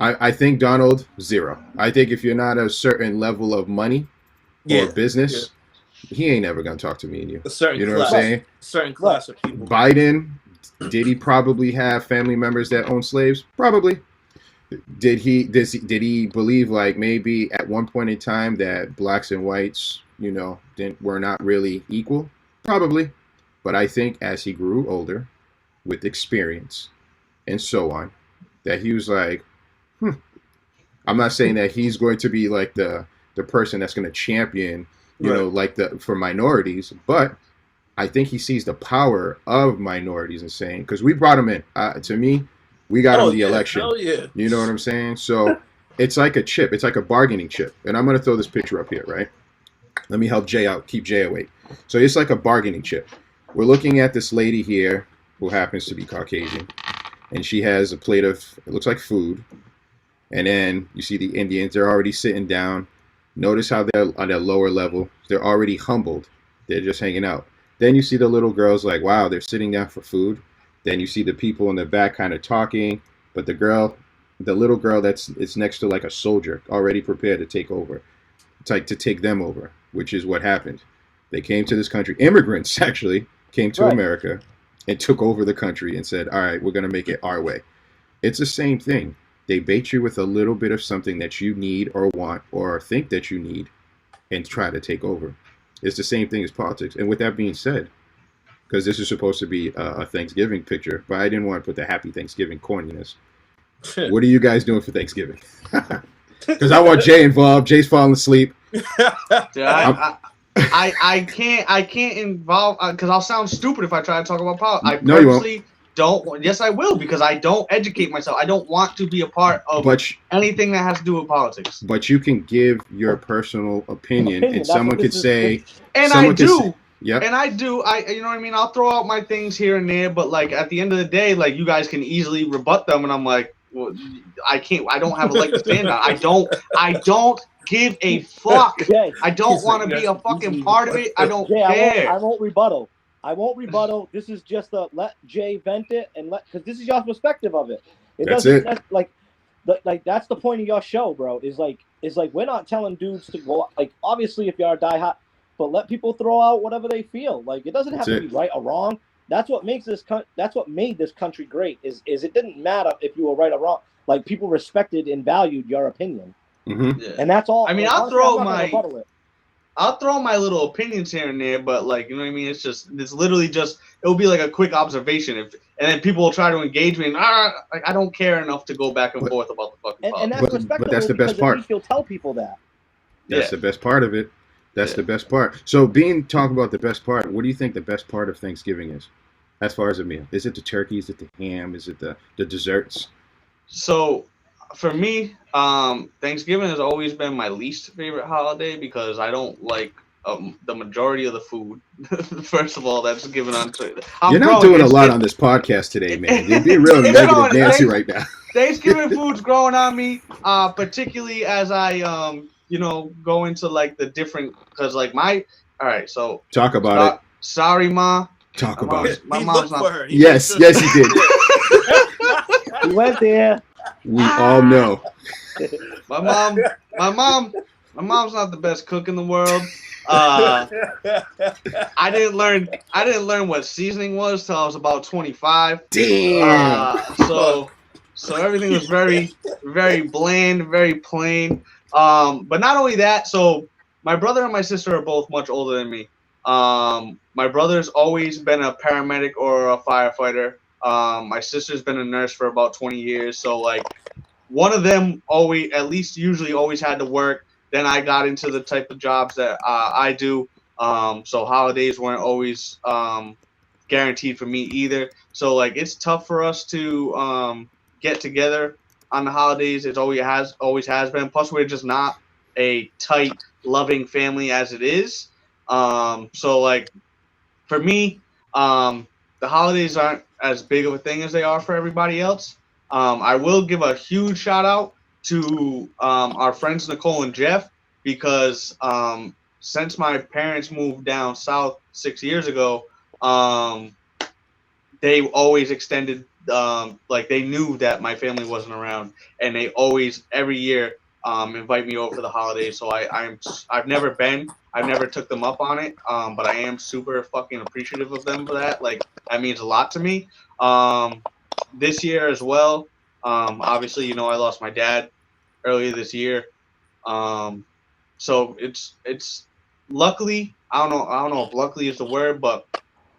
S1: I think Donald, 0. I think if you're not a certain level of money or business, he ain't ever going to talk to me and you.
S3: A certain
S1: You know
S3: class,
S1: what I'm saying?
S3: Certain class of people.
S1: Biden, did he probably have family members that own slaves? Probably. Did he believe, like, maybe at one point in time that blacks and whites, you know, were not really equal? Probably. But I think as he grew older with experience and so on, that he was like, I'm not saying that he's going to be like the person that's going to champion, you know, like for minorities, but I think he sees the power of minorities and saying, because we brought him in. To me, we got him the election.
S3: Hell yeah.
S1: You know what I'm saying? So it's like a chip. It's like a bargaining chip. And I'm going to throw this picture up here, right? Let me help Jay out, keep Jay awake. So it's like a bargaining chip. We're looking at this lady here who happens to be Caucasian, and she has a plate of, it looks like food. And then you see the Indians, they're already sitting down. Notice how they're on a lower level. They're already humbled. They're just hanging out. Then you see the little girls like, wow, they're sitting down for food. Then you see the people in the back kind of talking. But the little girl it's next to like a soldier, already prepared to take over. It's like to take them over, which is what happened. They came to this country. Immigrants actually came to America and took over the country and said, all right, we're going to make it our way. It's the same thing. They bait you with a little bit of something that you need or want or think that you need and try to take over. It's the same thing as politics. And with that being said, because this is supposed to be a Thanksgiving picture, but I didn't want to put the Happy Thanksgiving corniness. What are you guys doing for Thanksgiving? Because I want Jay involved. Jay's falling asleep.
S2: Yeah, I can't involve because I'll sound stupid if I try to talk about politics. I
S1: No, you won't.
S2: don't. Yes, I will, because I don't educate myself. I don't want to be a part of anything that has to do with politics.
S1: But you can give your personal opinion and someone could say,
S2: and I do.
S1: Yeah.
S2: And I do. You know what I mean? I'll throw out my things here and there, but like at the end of the day, like you guys can easily rebut them, and I'm like, well, I can't. I don't have a leg to stand on. I don't give a fuck.
S4: Jay,
S2: I don't want to be a fucking part of it. I don't care.
S4: I won't rebuttal. This is just a let Jay vent it and because this is your perspective of it. That's the point of your show, bro. Is like we're not telling dudes to go. Like obviously, if you're a diehard, but let people throw out whatever they feel. Like it doesn't have to be right or wrong. That's what makes that's what made this country great. Is it didn't matter if you were right or wrong. Like people respected and valued your opinion, and that's all.
S2: I mean, I'll throw my little opinions here and there, but like you know what I mean. It's literally just it'll be like a quick observation, and then people will try to engage me, and like I don't care enough to go back and forth about the fucking.
S4: And that's respectable. But that's the best part. You'll tell people that.
S1: That's the best part of it. That's the best part. So talking about the best part, what do you think the best part of Thanksgiving is? As far as a meal, is it the turkey? Is it the ham? Is it the desserts? So,
S2: for me, Thanksgiving has always been my least favorite holiday because I don't like the majority of the food. First of all, that's given on to.
S1: You're not doing a lot on this podcast today, man. You're being real negative Nancy right now.
S2: Thanksgiving food's growing on me, particularly as I go into like the different because like all right, so
S1: talk about it.
S2: Sorry, Ma.
S1: Talk about it.
S2: My mom's not.
S3: Her.
S1: Yes, he did.
S4: He went there.
S1: We all know.
S2: My mom's not the best cook in the world. I didn't learn what seasoning was till I was about 25.
S1: Damn.
S2: So everything was very, very bland, very plain. But not only that, so my brother and my sister are both much older than me. My brother's always been a paramedic or a firefighter. My sister's been a nurse for about 20 years. So like one of them usually always had to work. Then I got into the type of jobs that I do. So holidays weren't always guaranteed for me either. So like it's tough for us to get together on the holidays. It always has been. Plus we're just not a tight, loving family as it is. So like for me, the holidays aren't as big of a thing as they are for everybody else. I will give a huge shout out to our friends Nicole and Jeff because since my parents moved down south 6 years ago, they always extended like they knew that my family wasn't around, and they always every year invite me over for the holidays. So I've never been, I've never took them up on it, but I am super fucking appreciative of them for that. Like that means a lot to me. This year as well, obviously you know I lost my dad earlier this year, so it's luckily I don't know if luckily is the word, but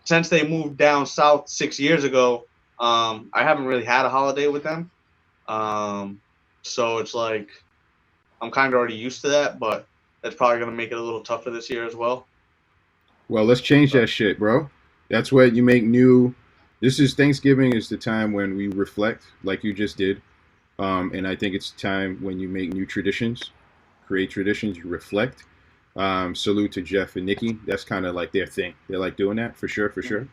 S2: since they moved down south 6 years ago, I haven't really had a holiday with them. So it's like I'm kind of already used to that, but that's probably gonna make it a little tougher this year as well.
S1: Well, let's change that shit, bro. That's what you make new. This is Thanksgiving is the time when we reflect, like you just did, and I think it's time when you make new traditions, create traditions, you reflect. Salute to Jeff and Nikki. That's kind of like their thing. They like doing that for sure, for sure.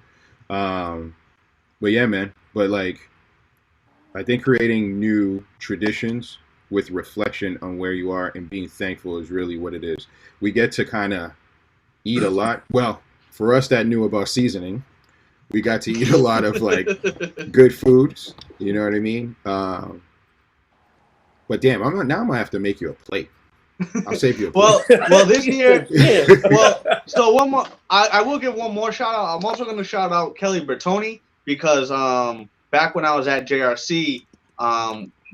S1: But yeah, man. But like, I think creating new traditions with reflection on where you are and being thankful is really what it is. We get to kind of eat a lot. Well, for us that knew about seasoning, we got to eat a lot of like good foods. You know what I mean? But damn, now I'm gonna have to make you a plate. I'll save you a plate.
S2: Well, this year, so one more. I will give one more shout out. I'm also going to shout out Kelly Bertoni because back when I was at JRC,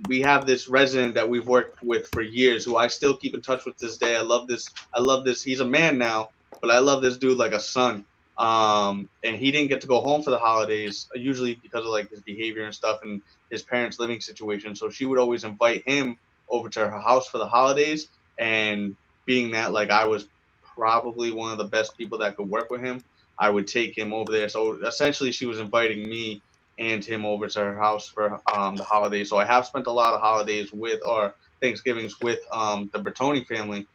S2: we have this resident that we've worked with for years who I still keep in touch with this day. I love this. He's a man now, but I love this dude like a son. And he didn't get to go home for the holidays, usually because of like his behavior and stuff and his parents' living situation. So she would always invite him over to her house for the holidays. And being that like I was probably one of the best people that could work with him, I would take him over there. So essentially she was inviting me and him over to her house for the holidays. So I have spent a lot of holidays with or Thanksgivings with the Bertoni family.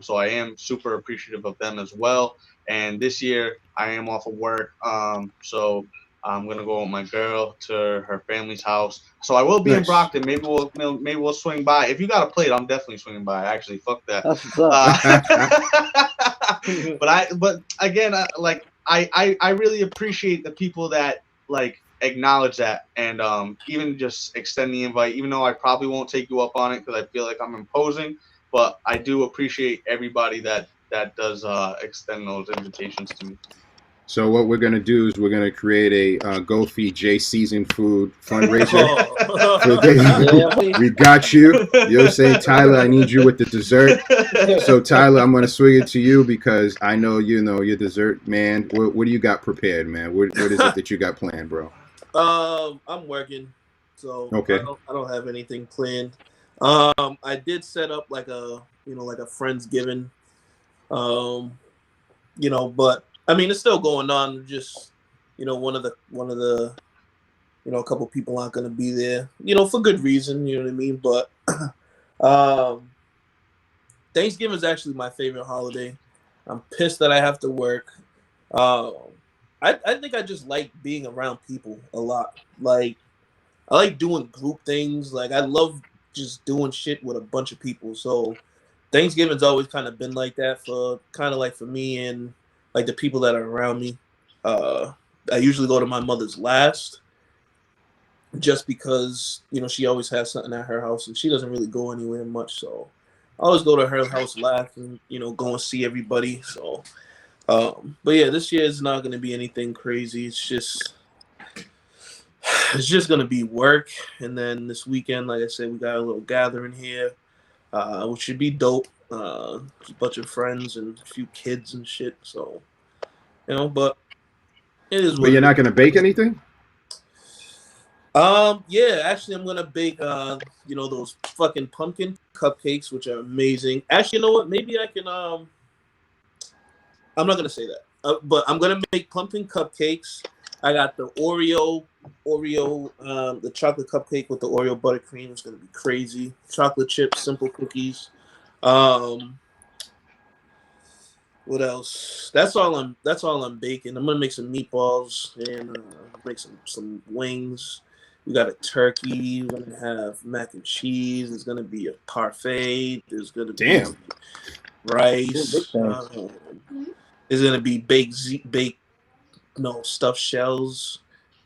S2: So I am super appreciative of them as well. And this year I am off of work. So I'm gonna go with my girl to her family's house. So I will be in Brockton. Maybe we'll swing by. If you got a plate, I'm definitely swinging by. Actually, fuck that.
S4: That's what's up.
S2: But again, I really appreciate the people that like acknowledge that and even just extend the invite. Even though I probably won't take you up on it because I feel like I'm imposing, but I do appreciate everybody that does extend those invitations to me.
S1: So what we're gonna do is we're gonna create a Go Feed J seasoned food fundraiser. We got you. You're saying, Tyler, I need you with the dessert. So Tyler, I'm gonna swing it to you because I know you know your dessert, man. What do you got prepared, man? What is it that you got planned, bro?
S3: I'm working, so
S1: okay.
S3: I don't have anything planned. I did set up like a Friendsgiving, but. I mean, it's still going on. Just, one of the, a couple people aren't going to be there, for good reason. You know what I mean? But Thanksgiving is actually my favorite holiday. I'm pissed that I have to work. I think I just like being around people a lot. Like, I like doing group things. Like, I love just doing shit with a bunch of people. So Thanksgiving's always kind of been like that for me and like the people that are around me. I usually go to my mother's last just because, she always has something at her house and she doesn't really go anywhere much. So I always go to her house last and, go and see everybody. So, but yeah, this year is not going to be anything crazy. It's just going to be work. And then this weekend, like I said, we got a little gathering here, which should be dope. A bunch of friends and a few kids and shit. So, but it is.
S1: But you're not gonna bake anything?
S3: Yeah, actually, I'm gonna bake. Those fucking pumpkin cupcakes, which are amazing. Actually, you know what? Maybe I can. I'm not gonna say that, but I'm gonna make pumpkin cupcakes. I got the Oreo, the chocolate cupcake with the Oreo buttercream. It's gonna be crazy. Chocolate chip, simple cookies. What What else? That's all I'm baking. I'm gonna make some meatballs and make some wings. We got a turkey. We're gonna have mac and cheese. There's gonna be a parfait. There's gonna be rice. There's gonna be stuffed shells.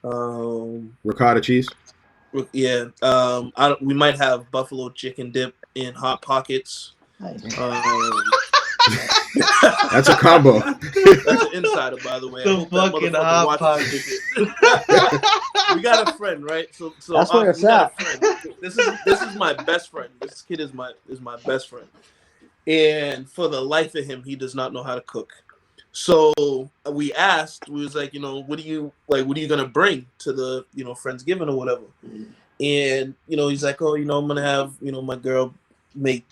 S1: Ricotta cheese.
S3: Yeah. We might have buffalo chicken dip in hot pockets.
S1: That's a combo.
S3: That's an insider, by the way.
S2: The fucking hot pockets.
S3: We got a friend, right? So
S4: that's where it's at.
S3: This is my best friend. This kid is my best friend, and for the life of him, he does not know how to cook. So we asked. We was like, what are you gonna bring to the Friendsgiving or whatever? And he's like, oh, I'm gonna have my girl make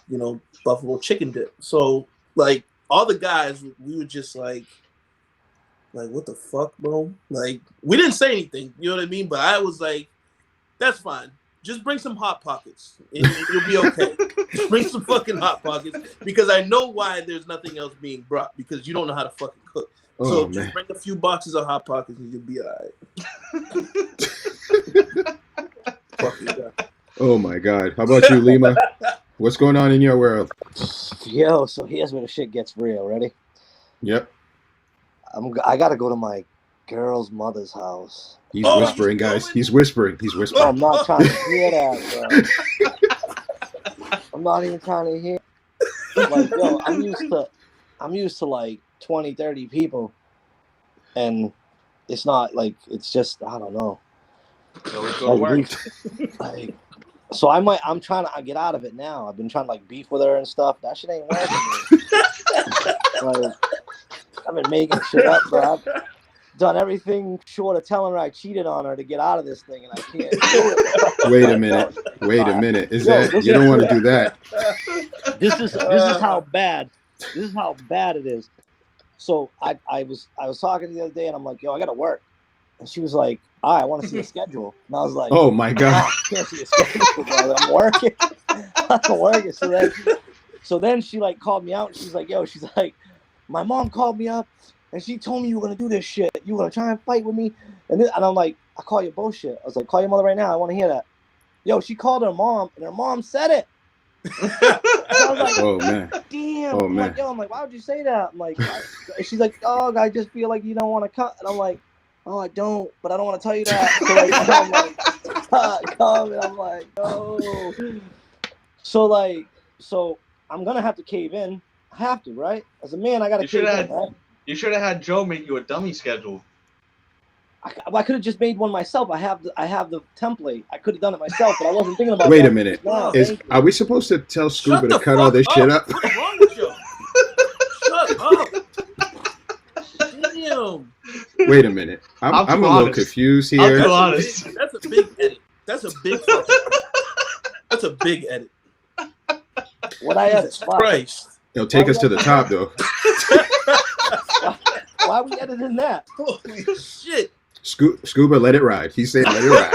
S3: buffalo chicken dip. So like all the guys, we were just like what the fuck, bro? Like we didn't say anything, you know what I mean? But I was like, that's fine. Just bring some hot pockets. It'll be okay. Just bring some fucking hot pockets because I know why there's nothing else being brought because you don't know how to fucking cook. So just bring a few boxes of hot pockets and you'll be alright.
S1: Oh my God! How about you, Lima? What's going on in your world?
S4: Yo, so here's where the shit gets real. Ready?
S1: Yep.
S4: I gotta go to my girl's mother's house.
S1: He's whispering, guys. He's whispering.
S4: I'm not trying to hear that, bro. I'm not even trying to hear. Like, yo, I'm used to like 20, 30 people, and it's not like it's just I don't know. So I'm trying to get out of it now. I've been trying to like beef with her and stuff. That shit ain't working. Like, I've been making shit up, bro. I've done everything short of telling her I cheated on her to get out of this thing, and I can't do it.
S1: Wait a minute. Is that you don't want to do that?
S4: This is how bad. This is how bad it is. So I was talking the other day, and I'm like, yo, I gotta work, and she was like, I want to see a schedule, and I was like,
S1: oh my God,
S4: I can't see a schedule, brother. I'm working. I'm working. So then she like called me out, and she's like, yo, she's like, my mom called me up, and she told me you were gonna do this shit. You were gonna try and fight with me, and I'm like, I call you bullshit. I was like, call your mother right now. I want to hear that. Yo, she called her mom, and her mom said it. I was like,
S1: oh man,
S4: damn.
S1: Oh
S4: I'm
S1: man.
S4: like, yo, I'm like, why would you say that? I'm like, she's like, oh, I just feel like you don't want to cut, and I'm like, oh, I don't, but I don't want to tell you that. So like, I'm like, come, and I'm like, no. So I'm gonna have to cave in. I have to, right? As a man, I gotta cave in, right?
S2: You should have had Joe make you a dummy schedule.
S4: I could have just made one myself. I have the template. I could have done it myself, but I wasn't thinking about.
S1: Wait
S4: that.
S1: a minute.
S4: No,
S1: Are we supposed to tell Scuba to cut all this shit up?
S3: What's wrong with you? Shut up. Damn.
S1: Wait a minute. I'm a little confused here.
S2: I'm too honest.
S3: That's a big edit. That's a big fucking. That's a big edit.
S4: What I edit?
S3: Christ.
S1: It'll take us to the top, though.
S4: Why are we editing that?
S3: Holy shit.
S1: Scuba, let it ride. He said, let it ride.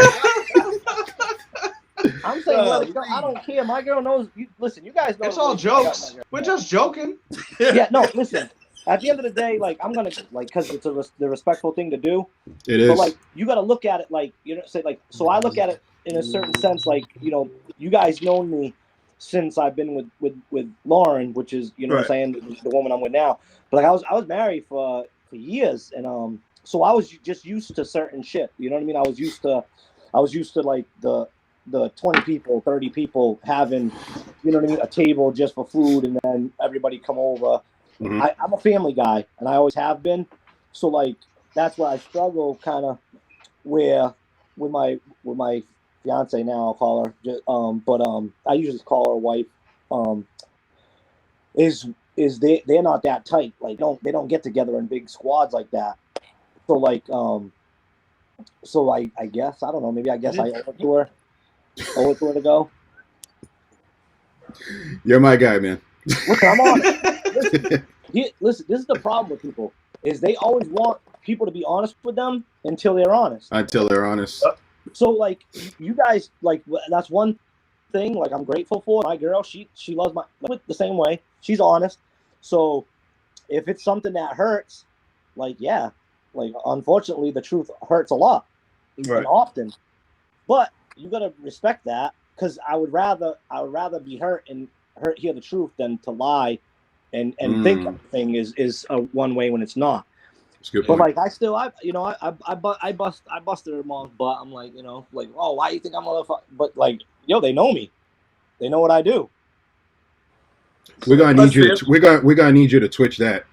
S4: I'm saying, let it go. I don't care. My girl knows. Listen, you guys know.
S2: It's all jokes. We're just joking.
S4: Yeah, no, listen. At the end of the day, like, I'm gonna, like, because it's the respectful thing to do.
S1: It is.
S4: But, like, you got to look at it, like, say, like, so I look at it in a certain sense, like, you guys know me since I've been with Lauren, which is, what I'm saying, the woman I'm with now. But, like, I was married for years, and so I was just used to certain shit. You know what I mean? I was used to like the 20 people, 30 people having, a table just for food, and then everybody come over. Mm-hmm. I'm a family guy, and I always have been. So like that's why I struggle kind of with my fiance now. I'll call her, but I usually call her wife. Is they're not that tight. Like they don't get together in big squads like that. So like so I guess I don't know. Maybe I owe it to her to go.
S1: You're my guy, man.
S4: Listen, I'm on it. Listen, this is the problem with people, is they always want people to be honest with them until they're honest. So, like, you guys, like, that's one thing, like, I'm grateful for. My girl, she loves the same way. She's honest. So, if it's something that hurts, like yeah, like unfortunately the truth hurts a lot
S3: Right.
S4: and often, but you gotta respect that, because I would rather be hurt and hear the truth than to lie and think everything is one way when it's not.
S1: That's a good
S4: But
S1: point.
S4: like I busted her mom's butt. I'm like, like, oh, why you think I'm a fuck? But like, they know me, they know what I do.
S1: We're gonna need you. We're gonna need you to Twitch that.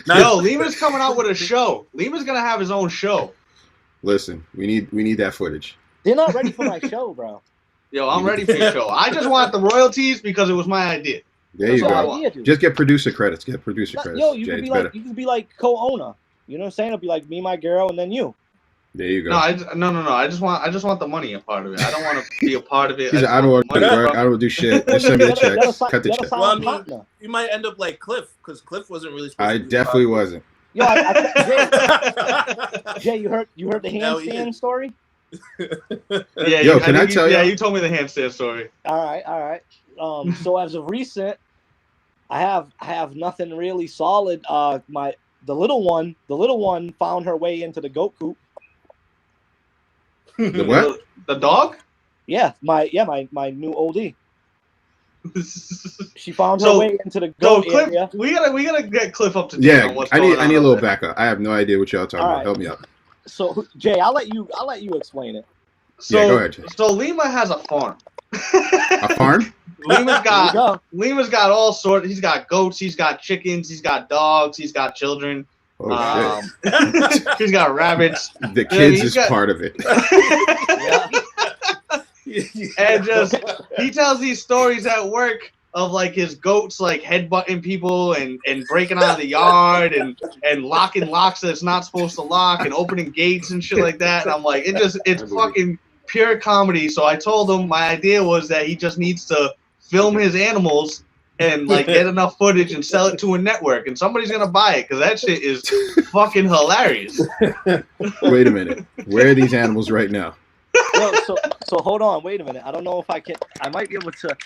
S2: No, Lima's coming out with a show. Lima's gonna have his own show.
S1: Listen, we need that footage.
S4: They're not ready for my show, bro.
S2: Yo, I'm ready for your show. I just want the royalties because it was my idea.
S1: There you
S2: That's all I
S1: go.
S2: want.
S1: Just get producer credits. Get producer credits.
S4: Yo, you
S1: Jay,
S4: could
S1: it's
S4: be like
S1: better.
S4: you could be like co-owner. You know what I'm saying? It'll be like me, my girl, and then you.
S1: There you go.
S2: No, no. I just want the money a part of it. I don't want to be a part of it.
S1: He said, I don't want to
S2: the money,
S1: work.
S2: bro.
S1: I don't do shit. Just send me the checks. Cut the check.
S3: Well, I mean, you might end up like Cliff, because Cliff wasn't really supposed
S1: I
S3: to be
S1: definitely wasn't.
S4: Yo, Jay, you heard the handstand story?
S2: Yeah,
S1: Yo, can I tell you?
S2: Yeah, you told me the handstand story.
S4: All right. So as of recent, I have nothing really solid. The little one found her way into the goat coop.
S1: The what?
S2: The dog?
S4: Yeah, my new oldie. She found her way into the goat
S2: Cliff,
S4: area.
S2: we gotta get Cliff up to date
S1: Yeah,
S2: on what's
S1: I
S2: going
S1: need
S2: on
S1: a
S2: over
S1: little
S2: there.
S1: backup. I have no idea what y'all talking about.
S4: right.
S1: Help me out.
S4: So Jay, I'll let you explain it.
S2: So,
S1: Yeah, go ahead, Jay.
S2: So Lima has a farm.
S1: A farm?
S2: Lima's
S4: There
S2: got all sorts. He's got goats. He's got chickens. He's got dogs. He's got children.
S1: Oh
S2: He's got rabbits.
S1: shit. The kids is part of it.
S2: And just he tells these stories at work of like his goats like headbutting people and breaking out of the yard and locking locks that it's not supposed to lock and opening gates and shit like that. And I'm like, it's fucking pure comedy. So I told him my idea was that he just needs to film his animals and like get enough footage and sell it to a network, and somebody's gonna buy it because that shit is fucking hilarious.
S1: Wait a minute. Where are these animals right now?
S4: Yo, so hold on, wait a minute. I don't know if I can. I might be able to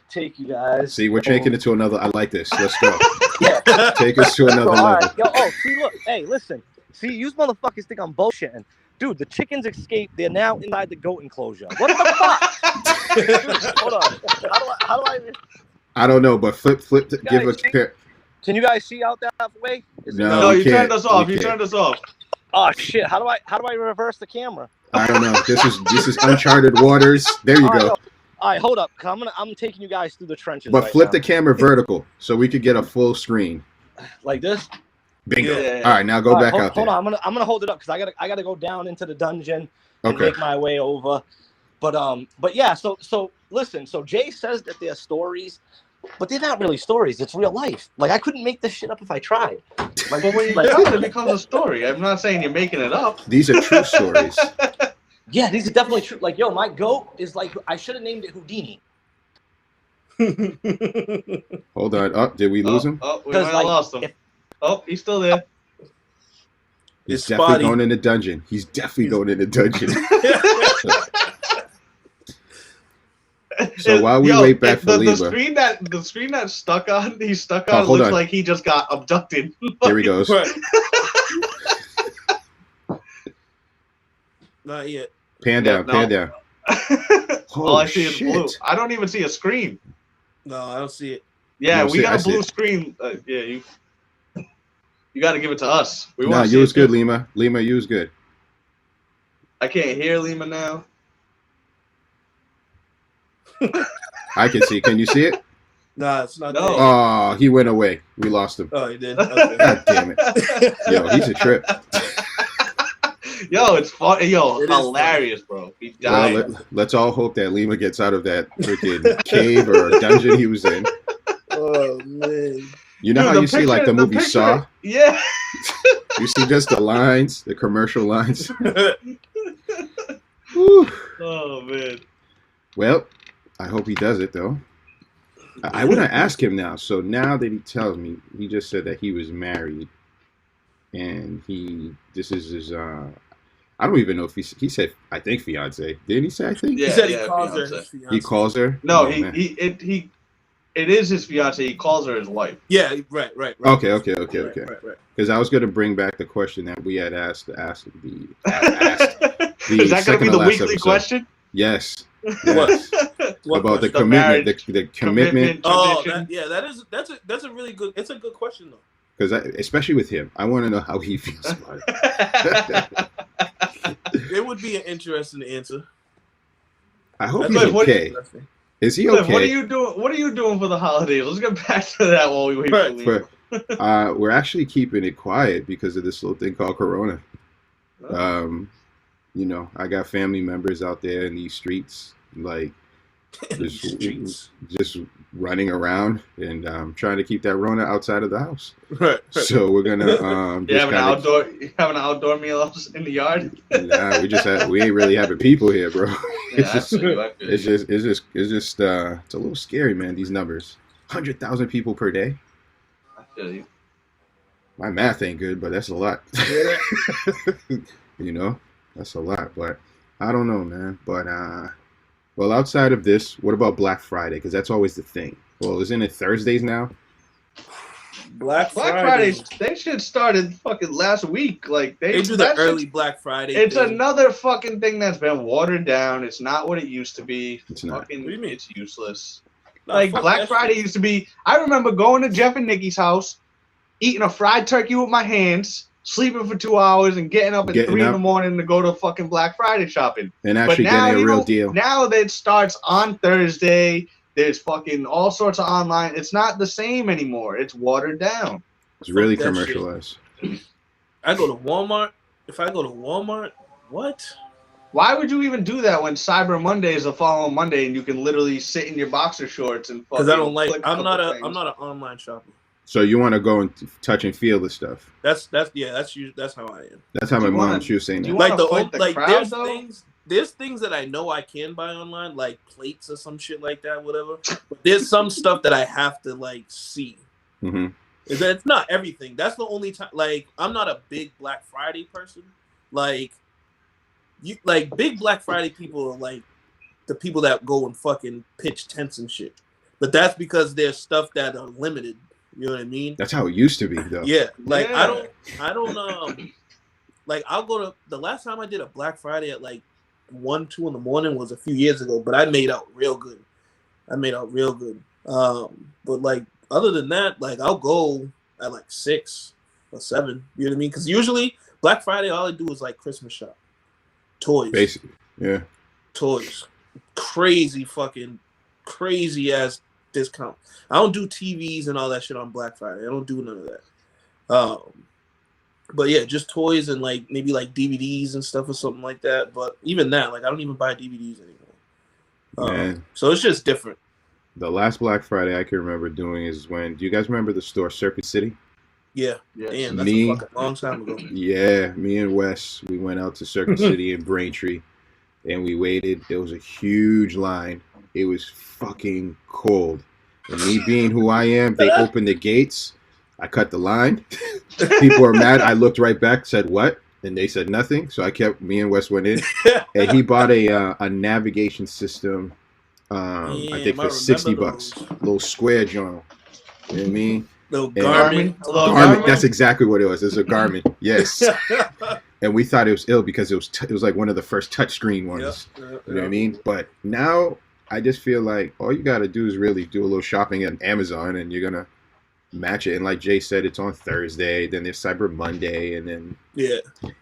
S4: take you guys.
S1: See, we're taking it to another. I like this. Let's go.
S4: Yeah.
S1: Take us to another
S4: all
S1: level.
S4: right. Yo, see, look, hey, listen. See, you motherfuckers think I'm bullshitting. Dude, the chickens escaped. They're now inside the goat enclosure. What the fuck? Dude, hold on. How do I?
S1: I don't know, but flip. Give a compare.
S4: Can you guys see out that way?
S2: No, you
S1: can't.
S2: turned us off.
S1: We
S2: You
S1: can't.
S2: turned us off.
S4: Oh shit! How do I reverse the camera?
S1: I don't know. This is uncharted waters. There you go.
S4: All right, hold up. I'm taking you guys through the trenches.
S1: But
S4: right
S1: flip
S4: now.
S1: the camera vertical so we could get a full screen.
S4: Like this.
S1: Bingo.
S2: Yeah.
S1: All right, now go back out there.
S4: Hold on. I'm gonna hold it up because I gotta go down into the dungeon and
S1: Okay.
S4: make my way over. But yeah. So listen. So Jay says that they're stories, but they're not really stories. It's real life. Like I couldn't make this shit up if I tried. Like
S2: But when you tell it, it becomes a story. I'm not saying you're making it up.
S1: These are true stories.
S4: Yeah, these are definitely true. Like yo, my goat is like I should have named it Houdini.
S1: Hold on. Oh, did we lose him?
S2: Oh, we
S4: 'Cause,
S2: might have
S4: like,
S2: lost him.
S4: if-
S2: He's still there.
S1: He's
S3: It's
S1: definitely
S3: spotty.
S1: going in the dungeon. He's definitely going in the dungeon. So while we wait back for Lima,
S2: the screen that he's stuck on
S1: hold
S2: looks
S1: on.
S2: like he just got abducted.
S1: here he goes.
S3: Right. Not yet.
S1: Pan down,
S2: no.
S1: pan down.
S2: All I
S1: Holy
S2: see is
S1: shit.
S2: blue. I don't even see a screen.
S3: No, I don't see it.
S2: Yeah,
S1: No,
S2: we got
S1: I
S2: a
S1: see
S2: blue
S1: it.
S2: screen. You got to give it to us. We
S1: No,
S2: want to see
S1: you was
S2: it
S1: good,
S2: too.
S1: Lima. Lima, you was good.
S2: I can't hear Lima now.
S1: I can see. Can you see it?
S3: Nah, it's not
S2: No.
S3: there.
S1: Oh, he went away. We lost him.
S3: Oh, you did? Okay.
S1: God damn it. Yo, he's a trip.
S2: Yo, it's fun. Yo,
S3: It is
S2: hilarious, bro. He
S1: Well,
S2: died.
S1: let's all hope that Lima gets out of that freaking cave or dungeon he was in.
S3: Oh, man.
S1: You know
S2: Dude,
S1: how
S2: the
S1: you see like the
S2: picture-
S1: movie
S2: picture-
S1: Saw?
S2: Yeah.
S1: You see just the lines, the commercial lines. Whew.
S2: Oh man.
S1: Well, I hope he does it though. I want to ask him now. So now that he tells me, he just said that he was married, and this is his. I don't even know if he said I think fiance. Didn't he say I think?
S2: Yeah,
S3: He said he
S2: yeah,
S3: calls her
S2: fiance.
S3: his fiance.
S1: He calls her.
S2: No,
S1: Oh, man.
S2: it it is his fiance. He calls her his wife.
S3: Yeah, right.
S1: Okay.
S3: Right.
S1: Because I was going to bring back the question that we had asked the
S2: Is that going to be the weekly question?
S1: Yes.
S3: What
S1: About the
S3: question?
S1: commitment,
S2: marriage,
S1: the commitment.
S3: Oh,
S2: tradition.
S3: that's a really good. It's a good question though.
S1: Because especially with him, I want to know how he feels about it.
S3: It would be an interesting answer.
S1: I hope
S3: That's
S1: he's okay. Is he
S2: Cliff,
S1: okay?
S2: what are you doing? What are you doing for the holidays? Let's get back to that while we wait for Lima.
S1: We're actually keeping it quiet because of this little thing called Corona. You know, I got family members out there in these streets, like just running around and trying to keep that Rona outside of the house.
S3: Right.
S1: So we're gonna
S2: You have an outdoor meal in the yard.
S1: Nah, we ain't really having people here, bro.
S2: Yeah,
S1: It's just it's a little scary, man. These numbers, 100,000 people per day.
S2: I feel you.
S1: My math ain't good, but that's a lot. You know, that's a lot. But I don't know, man. But well, outside of this, what about Black Friday? Because that's always the thing. Well, isn't it Thursdays now?
S3: Black
S2: Friday. They should started fucking last week. Like
S3: they do the early Black Friday.
S2: It's
S3: thing.
S2: another fucking thing that's been watered down. It's not what it used to be.
S1: It's not.
S2: Fucking,
S3: What do you mean?
S2: It's useless.
S3: Nah,
S2: Like
S3: fuck
S2: Black
S3: that
S2: Friday
S3: shit.
S2: used to be. I remember going to Jeff and Nikki's house, eating a fried turkey with my hands, sleeping for 2 hours, and getting up at 3 in the morning to go to fucking Black Friday shopping.
S1: And actually getting a real deal.
S2: Now that it starts on Thursday, there's fucking all sorts of online. It's not the same anymore. It's watered down.
S1: It's really
S3: Fuck that
S1: commercialized.
S3: I go to Walmart. If I go to Walmart, what?
S2: Why would you even do that when Cyber Monday is the following Monday and you can literally sit in your boxer shorts and fucking
S3: Because I don't like.
S2: click a
S3: I'm not
S2: couple
S3: an online shopper.
S1: So you want to go and touch and feel the stuff.
S3: That's how I am.
S1: That's how
S2: Do
S1: my
S2: you
S1: mom,
S2: wanna-
S1: she was saying
S2: do you
S1: that.
S2: wanna fight the crowd,
S3: there's
S2: though?
S3: there's things that I know I can buy online, like plates or some shit like that, whatever. But there's some stuff that I have to like see.
S1: Mm-hmm.
S3: It's not everything. That's the only time. Like, I'm not a big Black Friday person. Like, big Black Friday people are like the people that go and fucking pitch tents and shit. But that's because there's stuff that are limited. You know what I mean?
S1: That's how it used to be, though.
S3: Yeah. Like,
S2: Yeah.
S3: I don't like, I'll go to, the last time I did a Black Friday at like 1, 2 in the morning was a few years ago, but I made out real good. But like, other than that, like, I'll go at like 6 or 7. You know what I mean? Because usually Black Friday, all I do is like Christmas shop, toys,
S1: Basically, yeah.
S3: toys, crazy ass discount. I don't do TVs and all that shit on Black Friday. I don't do none of that. But yeah, just toys and like maybe like DVDs and stuff or something like that. But even that, like, I don't even buy DVDs anymore.
S1: Man.
S3: So it's just different.
S1: The last Black Friday I can remember doing is when, do you guys remember the store Circuit City?
S3: Yeah.
S2: Yes.
S3: Damn, that's
S1: Me-
S3: a fucking long time ago.
S1: Yeah, me and Wes, we went out to Circuit City in Braintree and we waited. There was a huge line. It was fucking cold. And me being who I am, they opened the gates. I cut the line. People were mad. I looked right back, said what? And they said nothing. So me and Wes went in. And he bought a navigation system, I think for $60.
S3: those.
S1: Little square joint. You know what I mean?
S3: Little
S2: Garmin.
S3: Garmin.
S1: Garmin. That's exactly what it was. It was a Garmin. Yes. And we thought it was ill because it was like one of the first touchscreen ones. You know what I mean? But now I just feel like all you got to do is really do a little shopping at Amazon and you're going to match it. And like Jay said, it's on Thursday. Then there's Cyber Monday. And then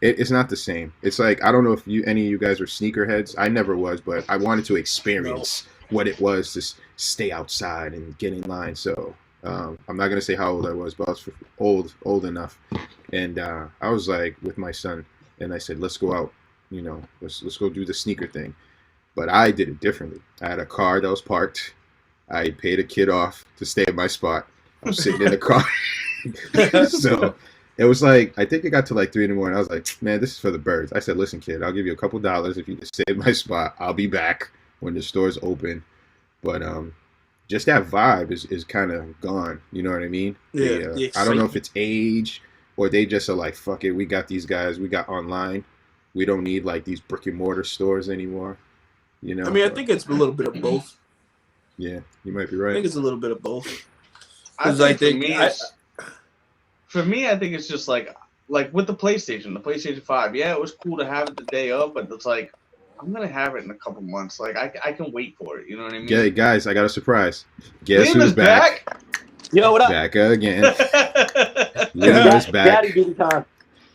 S1: it's not the same. It's like, I don't know if any of you guys are sneakerheads. I never was, but I wanted to experience what it was to stay outside and get in line. So I'm not going to say how old I was, but I was old enough. And I was like with my son and I said, let's go out, you know, let's go do the sneaker thing. But I did it differently. I had a car that was parked. I paid a kid off to stay at my spot. I was sitting in the car. So it was like, I think it got to like 3 in the morning. I was like, man, this is for the birds. I said, listen, kid, I'll give you a couple $2 if you just stay at my spot. I'll be back when the store's open. But just that vibe is kind of gone. You know what I mean?
S3: Yeah.
S1: I don't know if it's age or they just are like, fuck it. We got these guys. We got online. We don't need like these brick and mortar stores anymore. You know?
S3: I mean, I think it's a little bit of both.
S1: Yeah, you might be
S3: I
S1: right.
S3: think it's a little bit of both.
S2: I
S3: 'Cause
S2: think
S3: I think
S2: for me, I think it's just like with the PlayStation 5. Yeah, it was cool to have it the day of, but it's like I'm gonna have it in a couple months. Like I can wait for it. You know what I mean?
S1: Yeah, guys, I got a surprise. Guess
S2: Lima's
S1: who's back?
S4: Yo, what up?
S1: Back again. Lima's back.
S4: Daddy duty time.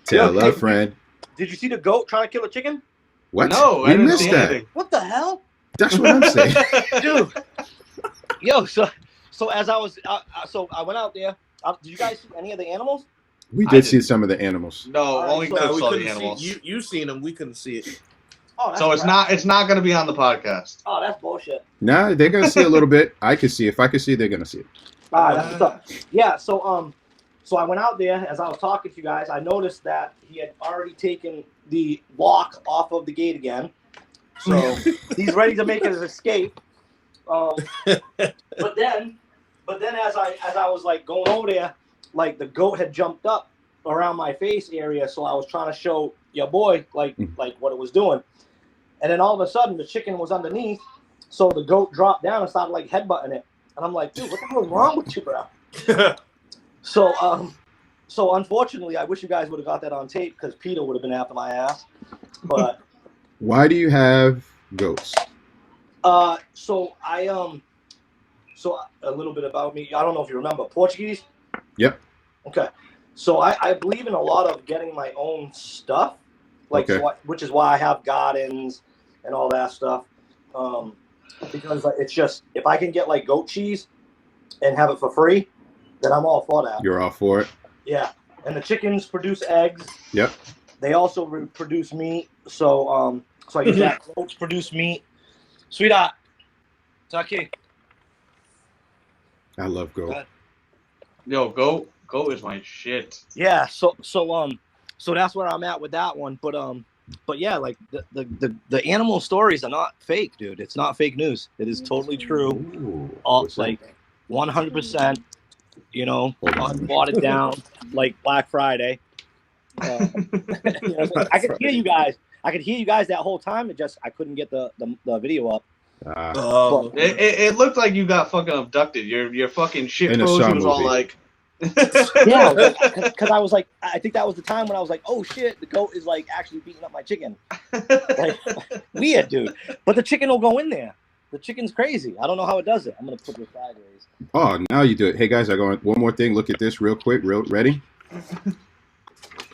S1: Tell
S4: Yo,
S1: a friend.
S4: Did you see the goat trying to kill a chicken?
S1: What?
S2: No, I
S1: We
S2: didn't
S1: missed
S2: see
S1: that.
S2: anything.
S4: What the hell,
S1: That's what I'm saying.
S4: dude? Yo, so as I was, so I went out there. Did you guys see any of the animals?
S1: We
S2: I
S1: did see
S2: didn't.
S1: some of the animals.
S2: No,
S4: All right,
S2: only
S4: so-
S2: Cliff
S3: we
S2: saw the
S3: couldn't
S2: animals.
S3: see you seen them. We couldn't see it.
S4: Oh, that's
S2: So it's not going to be on the podcast.
S4: Oh, that's bullshit.
S1: Nah, they're gonna see a little bit. I can see. If I can see, they're gonna see it.
S4: All right, that's what's up. Yeah, so I went out there as I was talking to you guys. I noticed that he had already taken the lock off of the gate again, so he's ready to make his escape. But then as I was like going over there, like the goat had jumped up around my face area, so I was trying to show your boy like what it was doing, and then all of a sudden the chicken was underneath, so the goat dropped down and started like headbutting it, and I'm like, dude, what the hell is wrong with you, bro? So unfortunately, I wish you guys would have got that on tape because Peter would have been after my ass. But
S1: Why do you have goats?
S4: so a little bit about me. I don't know if you remember Portuguese.
S1: Yep.
S4: Okay. So I believe in a lot of getting my own stuff, like
S1: Okay.
S4: which is why I have gardens and all that stuff. Because it's just if I can get like goat cheese and have it for free, then I'm all for that.
S1: You're all for it.
S4: Yeah, and the chickens produce eggs.
S1: Yep.
S4: They also produce meat. So so I guess that goats produce meat. Sweetheart, it's okay.
S1: I love goat.
S2: Yo, go is my shit.
S4: Yeah. So that's where I'm at with that one. But yeah, like the animal stories are not fake, dude. It's not fake news. It is totally true.
S1: Ooh,
S4: All
S1: what's that?
S4: like 100%. You know,
S1: Hold on.
S4: watered down like Black Friday. You know, I could hear you guys. I could hear you guys that whole time. It just I couldn't get the video up.
S3: Oh,
S2: It looked like you got fucking abducted. Your fucking shit
S1: In a
S2: froze.
S1: Saw
S2: It was all
S1: movie.
S2: like.
S4: Yeah, because I was like, I think that was the time when I was like, oh shit, the goat is like actually beating up my chicken. Like, weird, dude. But the chicken will go in there. The chicken's crazy. I don't know how it does it. I'm gonna put this sideways.
S1: Oh, now you do it. Hey guys, I go one more thing. Look at this real quick. Ready?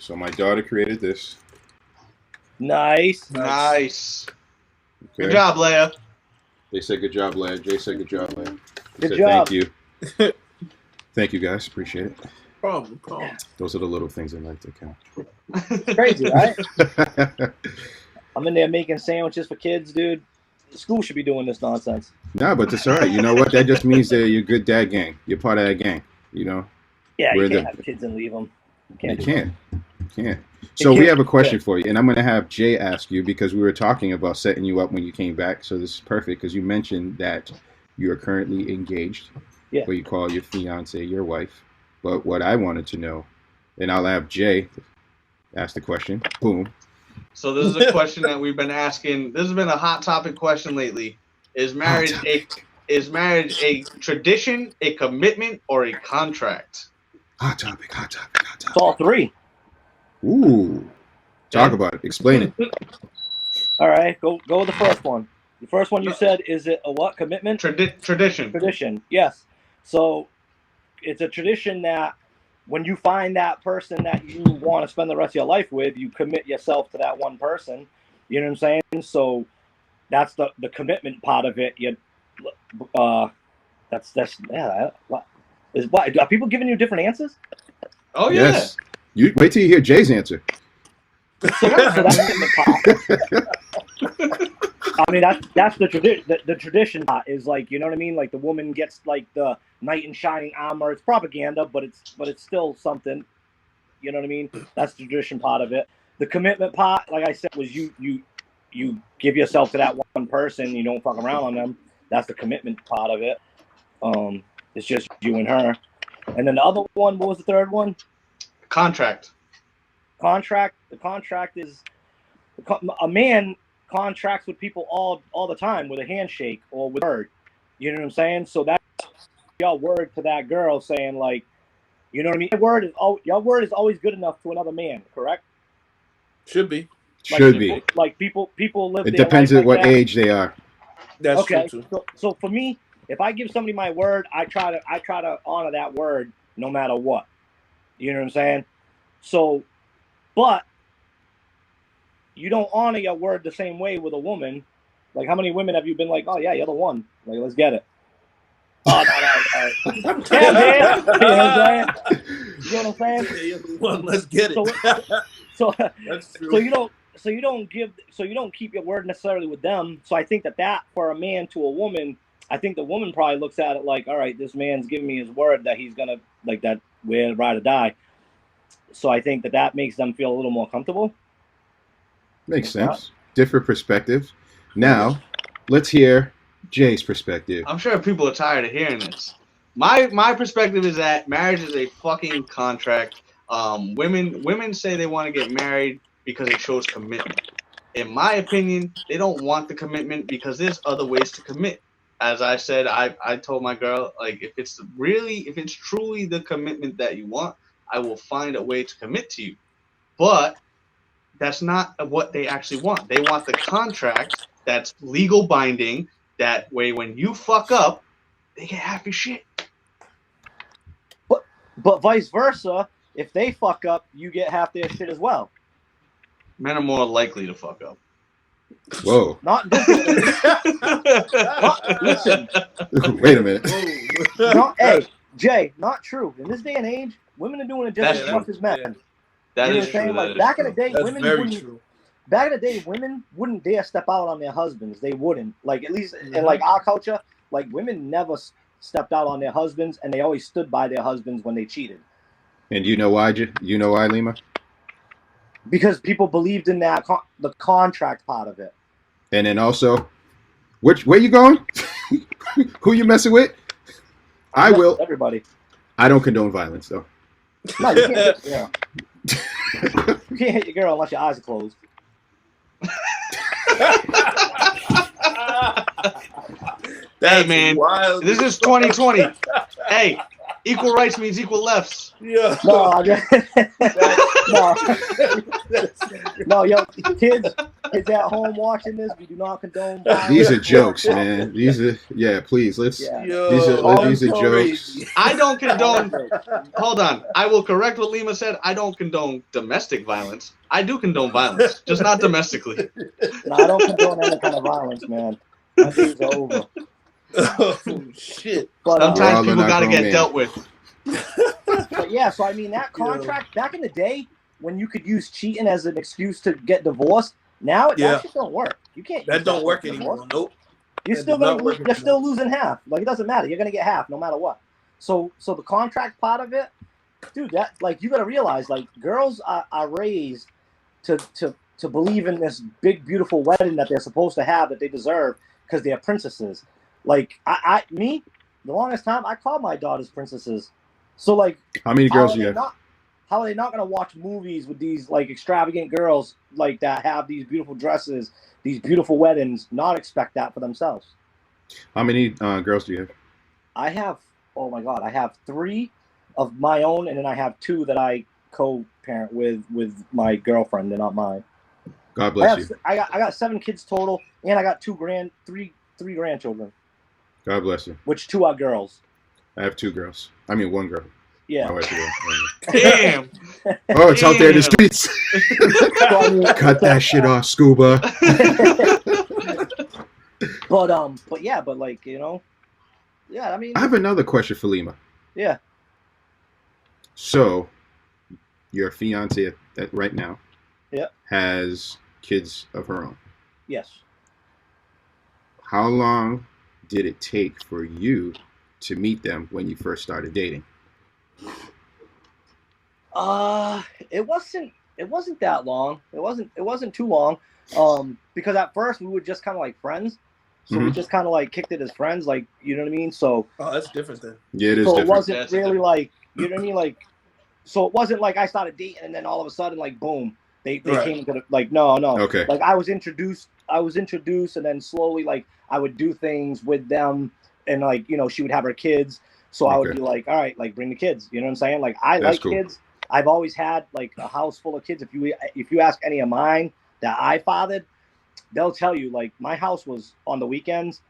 S1: So my daughter created this.
S4: Nice.
S2: Nice.
S1: Okay.
S2: Good job, Leia.
S1: They said good job, Leia. Jay said good job, Leia.
S4: Good
S1: Said,
S4: job.
S1: Thank you. Thank you, guys. Appreciate it.
S3: problem.
S1: Those are the little things I like to count.
S4: Crazy, right? I'm in there making sandwiches for kids, dude. The school should be doing this nonsense.
S1: Nah, but that's all right. You know what? That just means that you're a good dad gang. You're part of that gang. You know?
S4: Yeah,
S1: We're
S4: you can't
S1: the-
S4: have kids and leave them.
S1: You
S4: do
S1: can't. You can't. So we
S4: can't-
S1: have a question for you, and I'm going to have Jay ask you because we were talking about setting you up when you came back. So this is perfect because you mentioned that you are currently engaged.
S4: Yeah.
S1: What you call your fiance, your wife. But what I wanted to know, and I'll have Jay ask the question. Boom.
S2: So this is a question that we've been asking. This has been a hot topic question lately. Is marriage a tradition, a commitment, or a contract?
S1: Hot topic, hot topic, hot
S4: It's
S1: topic.
S4: all three.
S1: Ooh. Talk about it. Explain it.
S4: All right, go with the first one. The first one you said, is it a what? Commitment?
S2: Tradition.
S4: Tradition. Yes. So it's a tradition that when you find that person that you want to spend the rest of your life with, you commit yourself to that one person. You know what I'm saying? So that's the commitment part of it. That's yeah. What are people giving you different answers?
S2: Oh yeah.
S1: Yes. You wait till you hear Jay's answer.
S4: So that's the part. I mean, that's the tradition. The tradition part is like, you know what I mean. Like the woman gets like the knight in shining armor. It's propaganda, but it's still something. You know what I mean? That's the tradition part of it. The commitment part, like I said, was you give yourself to that one person. You don't fuck around on them. That's the commitment part of it. It's just you and her. And then the other one, what was the third one?
S2: Contract.
S4: Contract. The contract is a man contracts with people all the time with a handshake or with a word. You know what I'm saying? So that's your word to that girl saying like, you know what I mean? Your word is always good enough to another man, correct?
S3: Should be.
S1: Should be.
S4: People live
S1: It
S4: their
S1: depends
S4: life
S1: at
S4: like
S1: what
S4: that.
S1: age they are.
S3: That's
S4: Okay,
S3: true too.
S4: so for me, if I give somebody my word, I try to honor that word no matter what. You know what I'm saying? So, but you don't honor your word the same way with a woman. Like, how many women have you been like, oh yeah, you're the one. Like, let's get it. Oh no. Yeah, man. You know what I'm saying? You know what I'm saying?
S3: Yeah, one, let's get it.
S4: So
S3: That's true.
S4: so you don't keep your word necessarily with them. So I think that for a man to a woman, I think the woman probably looks at it like, all right, this man's giving me his word that he's gonna like that we're ride or die. So I think that makes them feel a little more comfortable.
S1: Makes sense. Different perspective. Now, let's hear Jay's perspective.
S2: I'm sure people are tired of hearing this. My perspective is that marriage is a fucking contract. Women say they want to get married because it shows commitment. In my opinion, they don't want the commitment because there's other ways to commit. As I said, I told my girl, like, if it's truly the commitment that you want, I will find a way to commit to you. But that's not what they actually want. They want the contract that's legal binding. That way, when you fuck up, they get half your shit.
S4: But vice versa, if they fuck up, you get half their shit as well.
S2: Men are more likely to fuck up.
S1: Whoa.
S4: Not listen.
S1: Wait a minute.
S4: Hey, Jay, not true. In this day and age, women are doing it just as much as men.
S2: Yeah. That is true.
S4: Like, back in the day, women wouldn't dare step out on their husbands. They wouldn't. Like, at least in like our culture, like women never stepped out on their husbands, and they always stood by their husbands when they cheated.
S1: And you know why? You know why, Lima?
S4: Because people believed in that the contract part of it.
S1: And then also, where you going? Who you messing with? I will.
S4: Everybody.
S1: I don't condone violence, though.
S4: No, you can't. Yeah. You can't hit your girl unless your eyes are closed.
S2: Hey, man,
S3: wild.
S2: This is 2020. Hey, equal rights means equal lefts.
S3: Yeah.
S4: No, yo, kids at home watching this, we do not condone violence.
S1: These are jokes, man. Please, let's.
S4: Yeah.
S1: These are jokes.
S2: I don't condone. Hold on. I will correct what Lima said. I don't condone domestic violence. I do condone violence, just not domestically.
S4: No, I don't condone any kind of violence, man. My days are over.
S3: Oh shit!
S4: But,
S2: sometimes people got to get dealt with.
S4: But yeah, so I mean that contract back in the day when you could use cheating as an excuse to get divorced. Now that shit don't work. You can't.
S3: That don't work anymore. Nope.
S4: You're still losing half. Like, it doesn't matter. You're gonna get half no matter what. So the contract part of it, dude. That, like, you gotta realize, like, girls are raised to believe in this big beautiful wedding that they're supposed to have, that they deserve, because they're princesses. Like, the longest time I called my daughters princesses. So, like,
S1: how many girls do you have?
S4: How are they not gonna watch movies with these, like, extravagant girls like that have these beautiful dresses, these beautiful weddings, not expect that for themselves?
S1: How many girls do you have?
S4: I have 3 of my own, and then I have 2 that I co-parent with my girlfriend. They're not mine.
S1: God bless you.
S4: I got 7 kids total, and I got 3 grandchildren.
S1: God bless you.
S4: Which 2 are girls.
S1: I have 2 girls. I mean, 1 girl.
S4: Yeah.
S1: My wife is
S2: Damn.
S1: Oh, it's out there in the streets. Cut that shit off, Scuba.
S4: But like, you know, yeah. I mean,
S1: I have another question for Lima.
S4: Yeah.
S1: So, your fiance right now, has kids of her own.
S4: Yes.
S1: How long did it take for you to meet them when you first started dating?
S4: It wasn't that long. It wasn't too long. Because at first we were just kind of like friends. So we just kind of like kicked it as friends, like, you know what I mean? So
S3: that's different then.
S1: Yeah, it is.
S4: So
S1: different.
S4: It wasn't really like, you know what I mean? Like, so it wasn't like I started dating and then all of a sudden, like, boom, they came to the, like, no.
S1: Okay.
S4: Like, I was introduced and then slowly, like, I would do things with them and like, you know, she would have her kids. So I would
S1: Okay.
S4: be like, all right, like bring the kids. You know what I'm saying? Like I
S1: That's
S4: like
S1: cool.
S4: kids. I've always had like a house full of kids. If you ask any of mine that I fathered, they'll tell you like my house was on the weekends,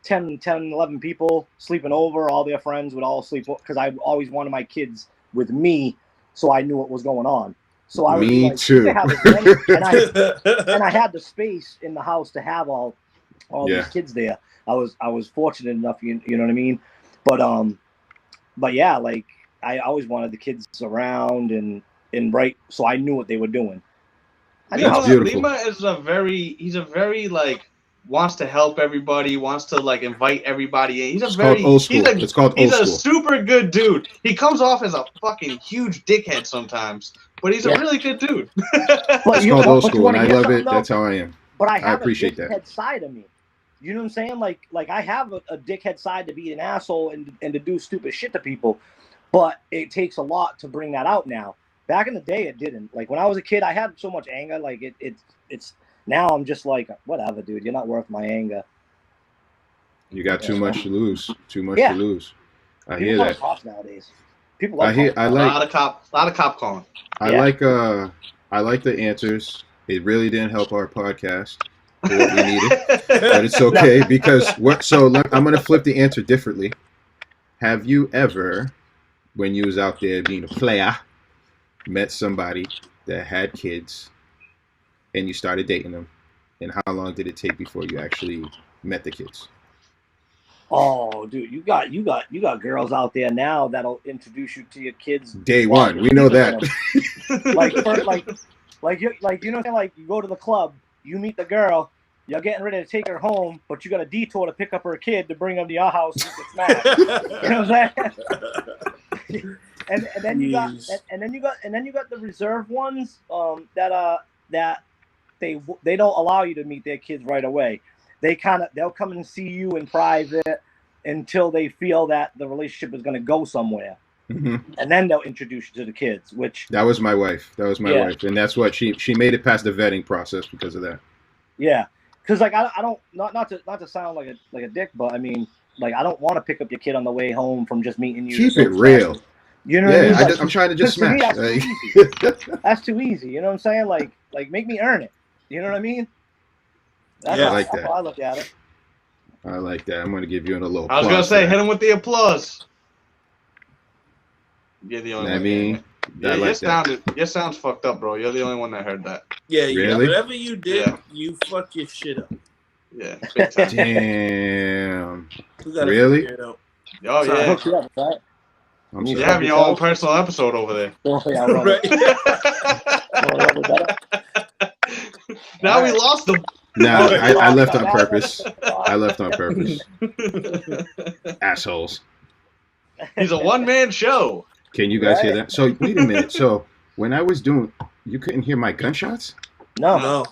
S4: 10, 11 people sleeping over. All their friends would all sleep because I always wanted my kids with me, so I knew what was going on. So I would be
S1: Me
S4: like,
S1: too.
S4: you can have as many, and I had the space in the house to have all
S1: Yeah.
S4: these kids there. I was fortunate enough, you know what I mean? But yeah, like I always wanted the kids around and right, so I knew what they were doing.
S1: That's beautiful.
S2: Lima is he's a very like wants to help everybody, wants to like invite everybody in.
S1: It's called old school. It's called old
S2: He's a
S1: school.
S2: super good dude. He comes off as a fucking huge dickhead sometimes, but he's a really good dude.
S1: It's called old school, and I love it. That's how I am.
S4: But I
S1: appreciate
S4: a dickhead side of me. You know what I'm saying? Like I have a dickhead side to be an asshole and to do stupid shit to people, but it takes a lot to bring that out now. Back in the day, it didn't. Like when I was a kid, I had so much anger. Like it's now I'm just like, whatever, dude. You're not worth my anger.
S1: You got too much to lose. Too much to lose. I hear that.
S4: Cops nowadays. People love
S2: a lot of cop calling.
S1: I like the answers. It really didn't help our podcast for what we needed, but it's okay because I'm gonna flip the answer differently. Have you ever, when you was out there being a player, met somebody that had kids and you started dating them, and how long did it take before you actually met the kids?
S4: Oh, dude, you got girls out there now that'll introduce you to your kids
S1: day one. We know that.
S4: like you know, like you go to the club, you meet the girl, you're getting ready to take her home, but you got a detour to pick up her kid to bring them to your house. You get smashed. You know what I'm saying? and then you got the reserved ones that they don't allow you to meet their kids right away. They'll come and see you in private until they feel that the relationship is going to go somewhere.
S1: Mm-hmm.
S4: And then they'll introduce you to the kids, which
S1: that was my wife. Wife, and that's what she made it past the vetting process because of that.
S4: Yeah, because like I don't not to sound like a dick, but I mean like I don't want to pick up your kid on the way home from just meeting you.
S1: Keep it real.
S4: You know what I mean? Like,
S1: I'm trying to just smash.
S4: That's too easy. You know what I'm saying? Like make me earn it. You know what I mean?
S1: I like that.
S4: That's how I look at it.
S1: I like that. I'm going to give you a little applause.
S2: I was going to say, hit him with the applause. You're the only one. I mean, your sound's fucked up, bro. You're the only one that heard that.
S3: Yeah,
S1: really?
S3: Whatever you did, you fuck your shit up.
S2: Yeah.
S1: Damn. Really?
S2: Oh, yeah. You're having your own personal episode over there.
S3: Right.
S2: Now we lost them.
S1: No, I left on purpose. Assholes.
S2: He's a one-man show.
S1: Can you guys hear that? So, wait a minute. So, when I was doing, you couldn't hear my gunshots?
S3: No.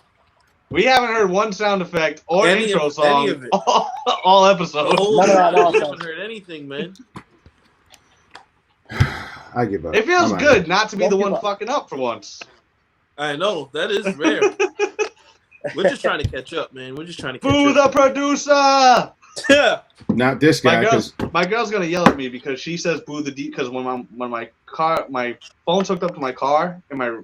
S2: We haven't heard one sound effect or intro song all episodes.
S3: No, I haven't heard anything, man.
S1: I give up.
S2: It feels good not to be the one fucking up for once.
S3: I know. That is rare. We're just trying to catch up, man. We're just trying to catch
S2: Boo
S3: up.
S2: the producer!
S3: Yeah.
S1: Not this guy.
S2: My girl's gonna yell at me because she says boo the D because when my phone's hooked up to my car and my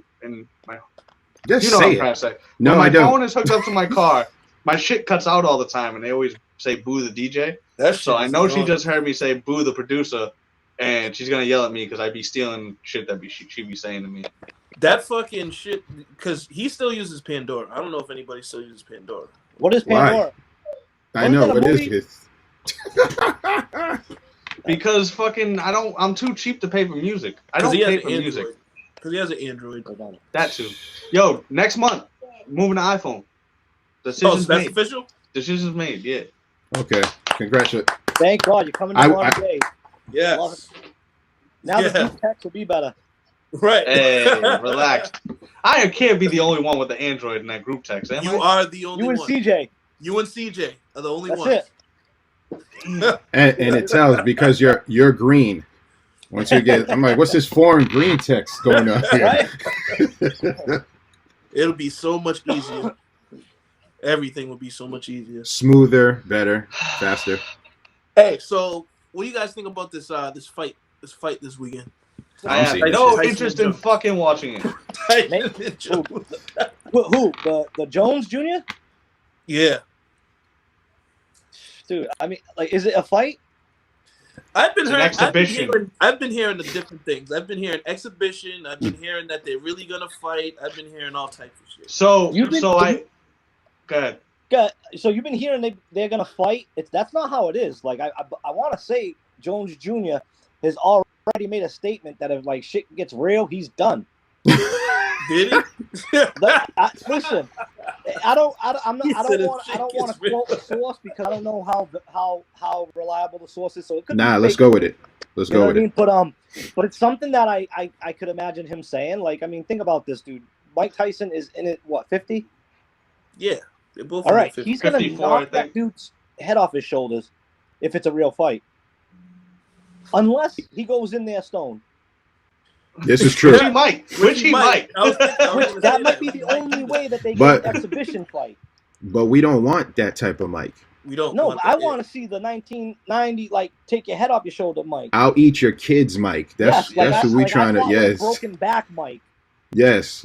S1: just
S2: you know
S1: say
S2: what I'm
S1: it.
S2: trying to say.
S1: No,
S2: when
S1: I don't.
S2: My phone is hooked up to my car. My shit cuts out all the time, and they always say boo the DJ. So I know she just heard me say boo the producer, and she's gonna yell at me because I be stealing shit that she be saying to me.
S3: That fucking shit, because he still uses Pandora. I don't know if anybody still uses Pandora.
S4: What is Pandora?
S1: I know. What is it?
S2: Because fucking I'm too cheap to pay for music. I don't pay for music.
S3: Because he has an Android.
S2: That too. Yo, next month, moving to iPhone. Decision's
S3: that's
S2: made.
S3: official?
S2: Decision's made, yeah.
S1: Okay. Congratulations.
S4: Thank God you're coming to one day.
S3: Yes.
S4: Now the group text will be better.
S3: Right.
S2: Hey, relax. I can't be the only one with the Android in that group text.
S3: You are the only one.
S4: You and
S3: CJ are the only ones.
S4: That's
S1: it. and it tells because you're green. Once you get, I'm like, what's this foreign green text going on here?
S4: Right?
S3: It'll be so much easier. Everything will be so much easier.
S1: Smoother, better, faster.
S3: Hey, so what do you guys think about this this fight this weekend?
S2: I
S1: I'm
S2: have
S1: seeing
S2: no
S3: Tyson
S2: interest
S3: and
S2: in
S3: Jones.
S2: fucking watching it.
S3: Tyson and Jones.
S4: Who? The Jones Jr.?
S3: Yeah,
S4: Dude, I mean, like, is it a fight?
S3: I've been
S2: It's an
S3: hearing.
S2: exhibition.
S3: I've been hearing the different things. I've been hearing exhibition. I've been hearing that they're really gonna fight. I've been hearing all types of shit.
S2: So
S4: You've been-
S2: go ahead.
S4: So you've been hearing they're gonna fight. That's not how it is. Like I want to say Jones Jr. has already made a statement that if like shit gets real, he's done.
S3: Did he?
S4: Listen, I don't want
S3: He
S4: to
S3: said
S4: quote the source because I don't know how reliable the source is. So it could
S1: Nah,
S4: be
S1: let's
S4: fake,
S1: go with it. Let's
S4: you know
S1: go
S4: what
S1: with
S4: I
S1: it.
S4: mean? But it's something that I could imagine him saying. Like, I mean, think about this, dude. Mike Tyson is in it, what, 50?
S3: Yeah, they're both.
S4: All right,
S3: 50.
S4: he's gonna
S2: 54,
S4: knock
S2: I
S4: that
S2: think.
S4: dude's head off his shoulders if it's a real fight. Unless he goes in there stoned.
S1: This is true.
S2: Which he might. Which he might.
S4: Which that might be the only way that they
S1: But-
S4: get an exhibition fight.
S1: But we don't want that type of Mike.
S3: We don't.
S4: No,
S3: want
S4: I
S3: that.
S4: want to see the 1990 like take your head off your shoulder, Mike.
S1: I'll eat your kids, Mike. That's what we trying to.
S4: I
S1: Yes,
S4: broken back, Mike.
S1: yes.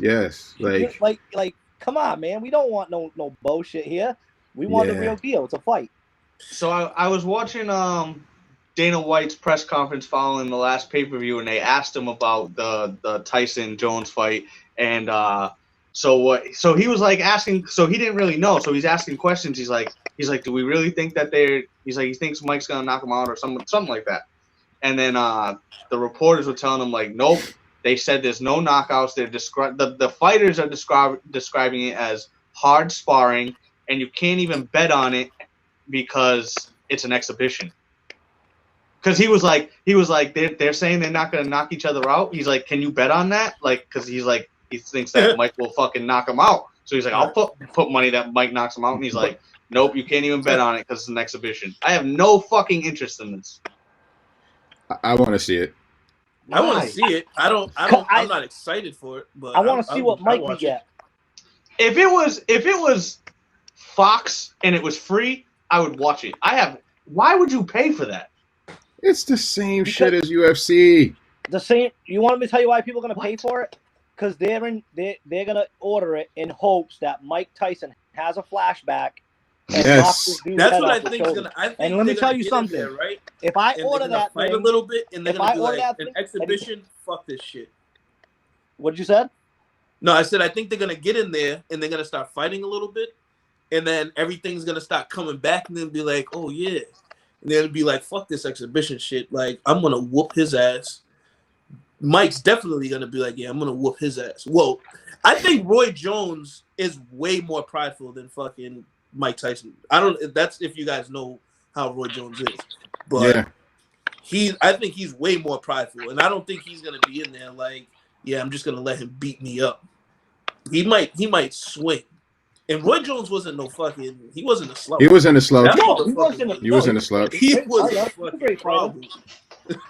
S4: Like, come on, man. We don't want no bullshit here. We want the
S1: Yeah.
S4: real deal. It's a fight.
S2: So I was watching Dana White's press conference following the last pay-per-view, and they asked him about the Tyson Jones fight, and so he was like asking, so he didn't really know, so he's asking questions. He's like, do we really think that he's like, he thinks Mike's gonna knock him out or something like that, and then the reporters were telling him like, nope, they said there's no knockouts. They're the fighters are describing it as hard sparring, and you can't even bet on it because it's an exhibition. Because he was like they're saying they're not gonna knock each other out. He's like, can you bet on that? Like, because he's like, he thinks that Mike will fucking knock him out. So he's like, I'll put money that Mike knocks him out. And he's like, nope, you can't even bet on it because it's an exhibition. I have no fucking interest in this.
S1: I want to see it.
S3: I want
S2: Why?
S3: to see it. I'm not excited for it, but
S4: I want to see what Mike
S3: would
S4: would get.
S2: If it was Fox and it was free, I would watch it. Why would you pay for that?
S1: It's the same shit as UFC.
S4: The same. You want me to tell you why people are gonna pay for it? Because they're gonna order it in hopes that Mike Tyson has a flashback. And
S1: Yes.
S4: knocks this dude's
S3: That's
S4: head
S3: what I
S4: off his
S3: think is
S4: shoulder.
S3: gonna. I think
S4: And let me
S3: they're
S4: tell
S3: gonna
S4: you
S3: get in
S4: something.
S3: there, right?
S4: If I
S3: And
S4: order
S3: they're gonna
S4: that
S3: fight
S4: thing,
S3: a little bit, and they're
S4: if
S3: gonna
S4: I
S3: be
S4: order
S3: like,
S4: that
S3: an
S4: thing-
S3: exhibition. Fuck this shit.
S4: what did you said?
S3: No, I said I think they're gonna get in there and they're gonna start fighting a little bit, and then everything's gonna start coming back, and then be like, oh yeah, and then be like, fuck this exhibition shit. Like, I'm gonna whoop his ass. Mike's definitely gonna be like, yeah, I'm gonna whoop his ass. Well, I think Roy Jones is way more prideful than fucking Mike Tyson. I don't. That's if you guys know how Roy Jones is, but
S1: Yeah.
S3: I think he's way more prideful, and I don't think he's gonna be in there like, yeah, I'm just gonna let him beat me up. He might swing. And Roy Jones wasn't no fucking. He wasn't a slouch.
S1: He was in a slow.
S3: That
S4: No, he
S3: motherfucker
S4: wasn't.
S1: He was in a slow.
S3: He
S4: Great
S3: was a
S4: fighter.
S3: fucking
S4: Great fighter.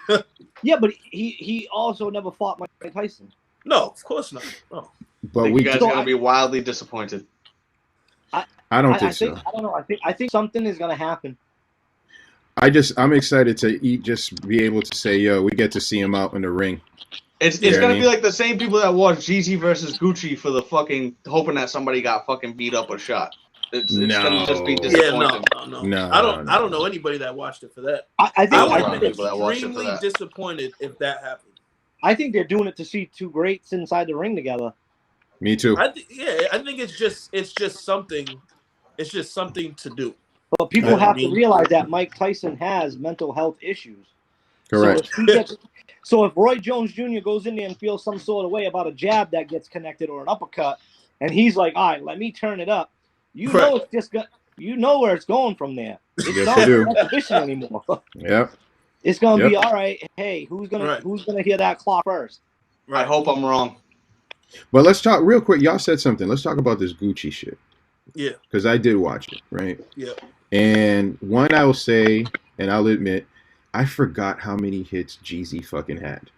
S3: problem.
S4: Yeah, but he also never fought Mike Tyson.
S3: No, of course not. No.
S2: I
S1: But
S2: think
S1: we.
S2: you guys
S4: So
S2: are gonna be wildly disappointed.
S1: I don't
S4: I
S1: think
S4: think
S1: so.
S4: I don't know. I think something is gonna happen.
S1: I'm excited to just be able to say, yo, we get to see him out in the ring.
S2: It's
S1: Yeah,
S2: gonna
S1: I mean-
S2: be like the same people that watch Jeezy versus Gucci for the fucking hoping that somebody got fucking beat up or shot. It's gonna just be
S1: No.
S2: disappointing.
S3: Yeah, no.
S1: No,
S3: I don't know anybody that watched it for that.
S4: I think
S3: I
S2: know a
S3: would
S2: lot
S3: have
S2: of
S3: been
S2: people that watched it for
S3: extremely
S2: that.
S3: disappointed if that happened.
S4: I think they're doing it to see two greats inside the ring together.
S1: Me too.
S3: I think it's just something. It's just something to do.
S4: But people
S1: I
S4: have
S3: mean-
S4: to realize that Mike Tyson has mental health issues.
S1: Correct.
S4: So if Roy Jones Jr. goes in there and feels some sort of way about a jab that gets connected or an uppercut, and he's like, all right, let me turn it up, you know it's just you know where it's going from there. It's
S1: Yes,
S4: not
S1: you do.
S4: an exhibition anymore.
S1: Yep.
S4: It's gonna be
S1: Yep.
S4: all right. Hey, who's gonna
S3: Right.
S4: hear that clock first?
S2: I hope I'm wrong.
S1: But let's talk real quick. Y'all said something. Let's talk about this Gucci shit.
S3: Yeah.
S1: Because I did watch it, right?
S3: Yeah.
S1: And one I will say, and I'll admit, I forgot how many hits Jeezy fucking had.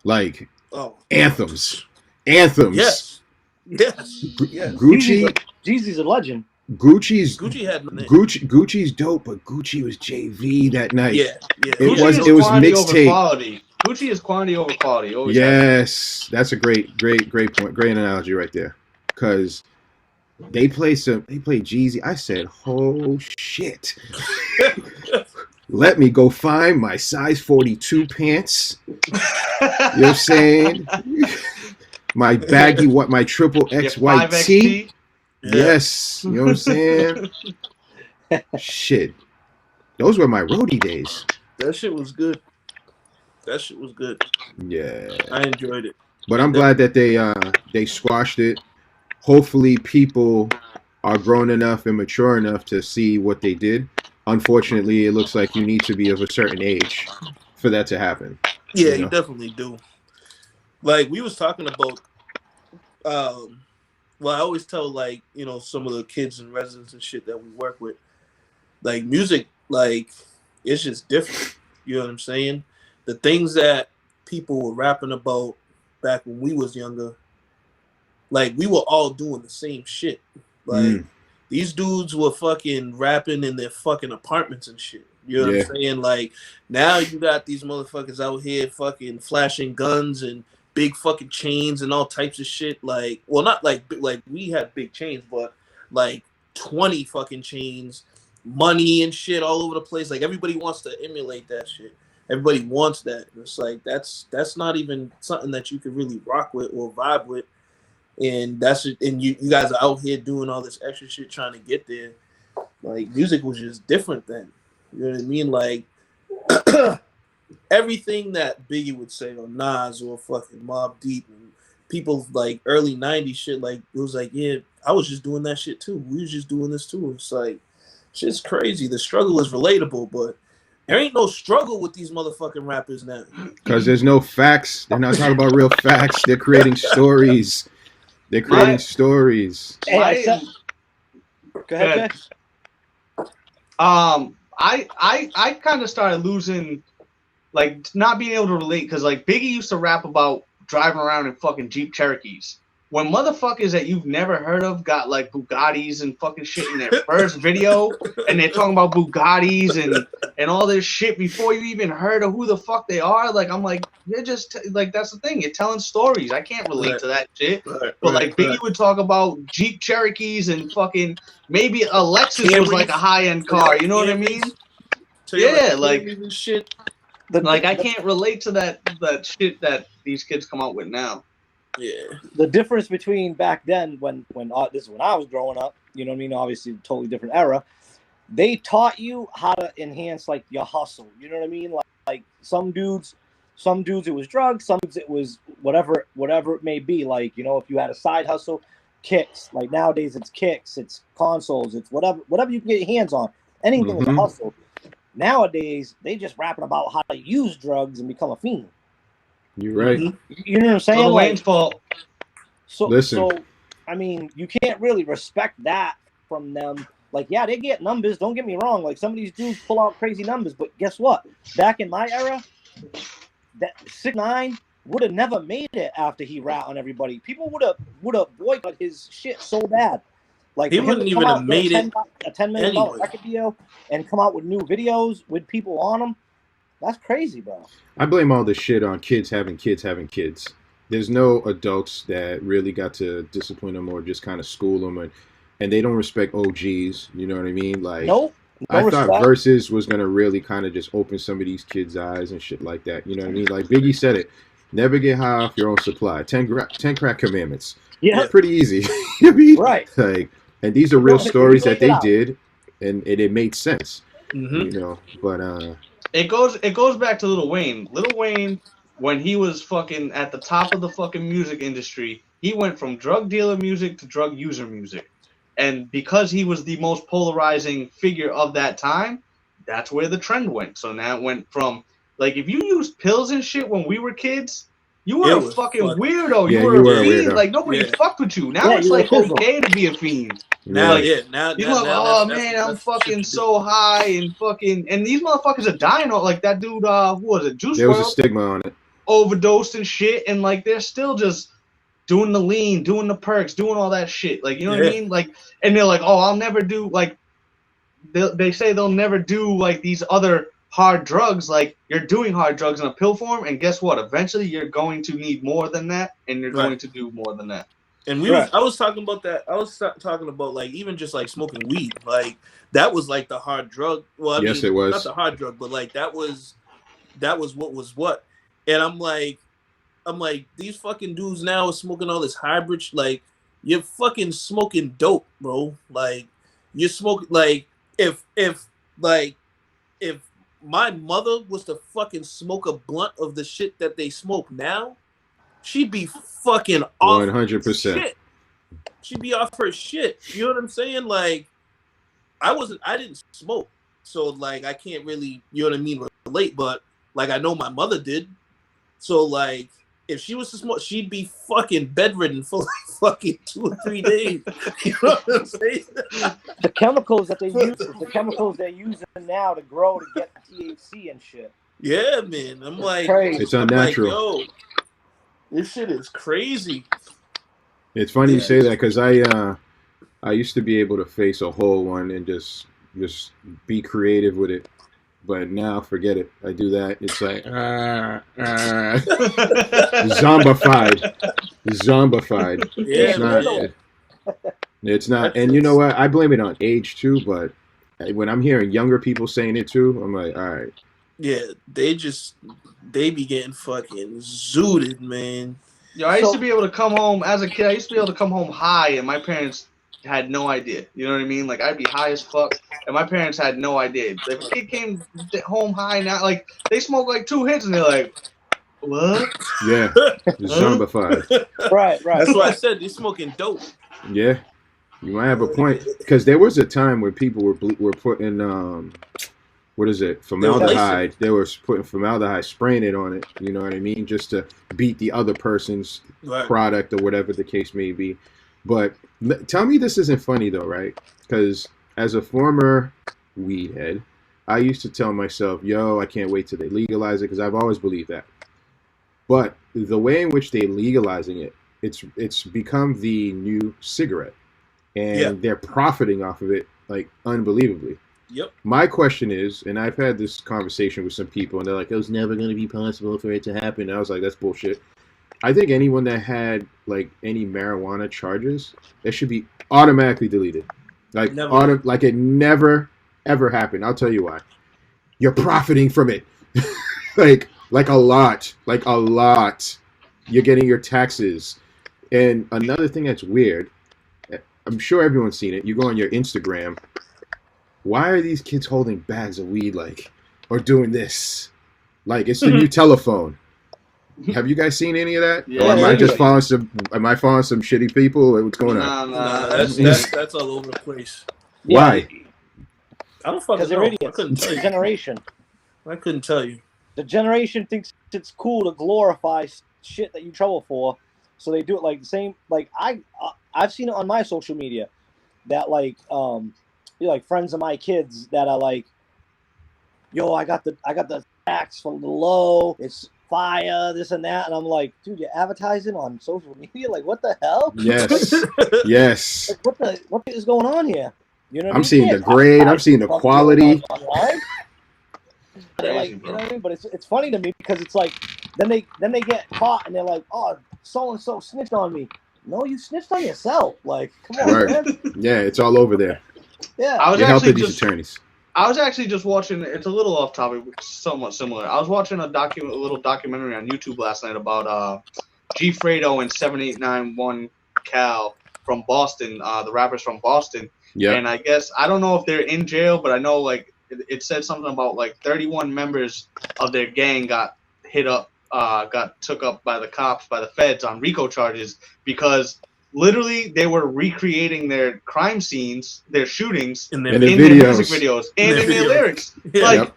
S1: Like,
S3: Oh.
S1: anthems.
S3: Yes. Yes. Yes.
S1: Gucci.
S4: Jeezy's a legend.
S3: Gucci had nothing.
S1: Gucci's dope, but Gucci was JV that night.
S3: Yeah.
S2: Gucci
S1: It was
S2: quantity over
S1: mixtape.
S2: quality. Gucci is quantity over quality. Always
S1: Yes, that's a great point. Great analogy right there. Because they play Jeezy. I said, oh shit. Let me go find my size 42 pants. You know what I'm saying? My baggy, my triple X white tee. Yes. You know what I'm saying? Shit. Those were my roadie days.
S3: That shit was good.
S1: Yeah.
S3: I enjoyed it.
S1: But I'm glad that they squashed it. Hopefully people are grown enough and mature enough to see what they did. Unfortunately, it looks like you need to be of a certain age for that to happen.
S3: Yeah, you definitely do. Like we was talking about well, I always tell like, you know, some of the kids and residents and shit that we work with, like music, like it's just different. You know what I'm saying? The things that people were rapping about back when we was younger, like we were all doing the same shit. Like these dudes were fucking rapping in their fucking apartments and shit. You know what I'm saying? Like now you got these motherfuckers out here fucking flashing guns and big fucking chains and all types of shit. Like, well, not like we had big chains, but like 20 fucking chains, money and shit all over the place. Like everybody wants to emulate that shit. Everybody wants that. It's like that's not even something that you could really rock with or vibe with. And you guys are out here doing all this extra shit trying to get there. Like music was just different then. You know what I mean? Like everything that Biggie would say or Nas or fucking Mobb Deep and people like early 90s shit, like it was like, yeah, I was just doing that shit too. We was just doing this too. It's like shit's crazy. The struggle is relatable, but there ain't no struggle with these motherfucking rappers now.
S1: Because there's no facts. They're not talking about real facts. They're creating stories.
S4: Go ahead.
S2: I kind of started losing, like, not being able to relate, because like Biggie used to rap about driving around in fucking Jeep Cherokees. When motherfuckers that you've never heard of got like Bugattis and fucking shit in their first video, and they're talking about Bugattis and all this shit before you even heard of who the fuck they are, like I'm like, you're just like, that's the thing, you're telling stories. I can't relate to that shit. But like Biggie would talk about Jeep Cherokees and fucking maybe a Lexus was like a high end car. You know what I mean? Yeah, like
S3: shit.
S2: Like I can't relate to that shit that these kids come out with now.
S3: Yeah.
S4: The difference between back then when this is when I was growing up, you know what I mean? Obviously, totally different era. They taught you how to enhance like your hustle. You know what I mean? Like some dudes it was drugs, some dudes it was whatever it may be. Like, you know, if you had a side hustle, kicks. Like nowadays it's kicks, it's consoles, it's whatever you can get your hands on. Anything is a hustle. Nowadays they just rapping about how to use drugs and become a fiend.
S1: You're right.
S4: You know what I'm saying?
S2: Lil Wayne's fault.
S4: So, I mean, you can't really respect that from them. Like, yeah, they get numbers. Don't get me wrong. Like, some of these dudes pull out crazy numbers. But guess what? Back in my era, that 6ix9ine would have never made it after he rat on everybody. People would have boycotted his shit so bad. Like,
S3: he wouldn't even have made it
S4: a $10 million record deal and come out with new videos with people on them. That's crazy, bro.
S1: I blame all this shit on kids having kids. There's no adults that really got to discipline them or just kind of school them, and they don't respect OGs. You know what I mean? Like,
S4: nope.
S1: I thought Versuz was gonna really kind of just open some of these kids' eyes and shit like that. You know what I mean? Like Biggie said it: never get high off your own supply. 10 crack commandments.
S4: Yeah,
S1: pretty easy. You know what I mean?
S4: Right.
S1: Like, and these are real stories that they did, and it made sense. You know, but
S2: It goes back to Lil Wayne. Lil Wayne, when he was fucking at the top of the fucking music industry, he went from drug dealer music to drug user music. And because he was the most polarizing figure of that time, that's where the trend went. So now it went from, like, if you used pills and shit when we were kids, you were a fucking weirdo.
S1: Yeah,
S2: you were a fiend.
S1: weirdo.
S2: Like, nobody fucked with you. Now it's like okay to be a fiend.
S3: Now,
S2: like, I'm fucking so high and fucking, and these motherfuckers are dying. Like that dude, who was it? Juice
S1: there was
S2: WRLD?
S1: a stigma on it.
S2: Overdosed and shit, and like they're still just doing the lean, doing the perks, doing all that shit. Like, you know what I mean? Like, and they're like, oh, I'll never do, like, they say they'll never do, like, these other hard drugs. Like, you're doing hard drugs in a pill form, and guess what? Eventually, you're going to need more than that, and you're going to do more than that.
S3: And I was talking about that. I was talking about, like, even just, like, smoking weed. Like, that was, like, the hard drug. Well, I mean,
S1: it was.
S3: Not the hard drug, but, like, that was what was what. And I'm like, these fucking dudes now are smoking all this hybrid. Like, you're fucking smoking dope, bro. Like, you're smoking, like, if my mother was to fucking smoke a blunt of the shit that they smoke now, she'd be fucking off
S1: 100%.
S3: She'd be off her shit. You know what I'm saying? Like, I didn't smoke, so, like, I can't really, you know what I mean, relate. But, like, I know my mother did. So, like, if she was to smoke, she'd be fucking bedridden for, like, fucking 2 or 3 days. You know what I'm saying?
S4: The chemicals that they use, the chemicals they're using now to grow to get THC and shit.
S3: Yeah, man. I'm like,
S1: it's unnatural.
S3: Like, yo, this shit is crazy.
S1: It's funny you say that, because I used to be able to face a whole one and just be creative with it. But now, forget it. I do that. It's like, zombified.
S3: Yeah,
S1: It's not. And you know what? I blame it on age too. But when I'm hearing younger people saying it too, I'm like, all right.
S3: Yeah, they be getting fucking zooted, man.
S2: Yo, I used to be able to come home as a kid. I used to be able to come home high, and my parents had no idea. You know what I mean? Like, I'd be high as fuck, and my parents had no idea. If a kid came home high now, like, they smoke like 2 hits, and they're like, what?
S1: Yeah, zombified.
S4: Right.
S3: That's why I said they're smoking dope.
S1: Yeah, you might have a point, because there was a time where people were putting what is it, formaldehyde? They were putting formaldehyde, spraying it on it. You know what I mean? Just to beat the other person's product or whatever the case may be. But tell me this isn't funny though, right? Because as a former weed head, I used to tell myself, yo, I can't wait till they legalize it, because I've always believed that. But the way in which they're legalizing it, it's become the new cigarette. And they're profiting off of it, like, unbelievably.
S3: Yep.
S1: My question is, and I've had this conversation with some people, and they're like, it was never going to be possible for it to happen. And I was like, that's bullshit. I think anyone that had, like, any marijuana charges, it should be automatically deleted. Like, like it never, ever happened. I'll tell you why. You're profiting from it. like a lot. Like a lot. You're getting your taxes. And another thing that's weird, I'm sure everyone's seen it. You go on your Instagram. Why are these kids holding bags of weed, like, or doing this? Like, it's the new telephone. Have you guys seen any of that?
S2: Yeah,
S1: or am I just following some? Am I following some shitty people? Or what's going on?
S3: Nah, that's all over the place.
S1: Why?
S3: I don't fucking know. I couldn't tell you.
S4: Generation.
S3: I couldn't tell you.
S4: The generation thinks it's cool to glorify shit that you trouble for, so they do it like the same. Like I've seen it on my social media that like like friends of my kids that are like, yo, I got the tax from the low. It's fire, this and that, and I'm like, dude, you're advertising on social media? Like, what the hell?
S1: Yes, yes.
S4: Like, what is going on here? You know,
S1: I'm seeing the grade. I'm seeing the quality.
S4: Like, you know what I mean? But it's funny to me because it's like then they get caught and they're like, oh, so and so snitched on me. No, you snitched on yourself. Like, come on, man.
S1: Yeah, it's all over there.
S4: Yeah,
S2: I was
S1: You're helping
S2: actually
S1: these attorneys.
S2: I was actually just watching. It's a little off topic, but somewhat similar. I was watching a little documentary on YouTube last night about G Fredo and 7891 Cal from Boston, the rappers from Boston.
S1: Yeah.
S2: And I guess I don't know if they're in jail, but I know like it said something about like 31 members of their gang got hit up, got took up by the cops, by the feds on RICO charges because literally they were recreating their crime scenes, their shootings in their music videos and in their lyrics. Yeah.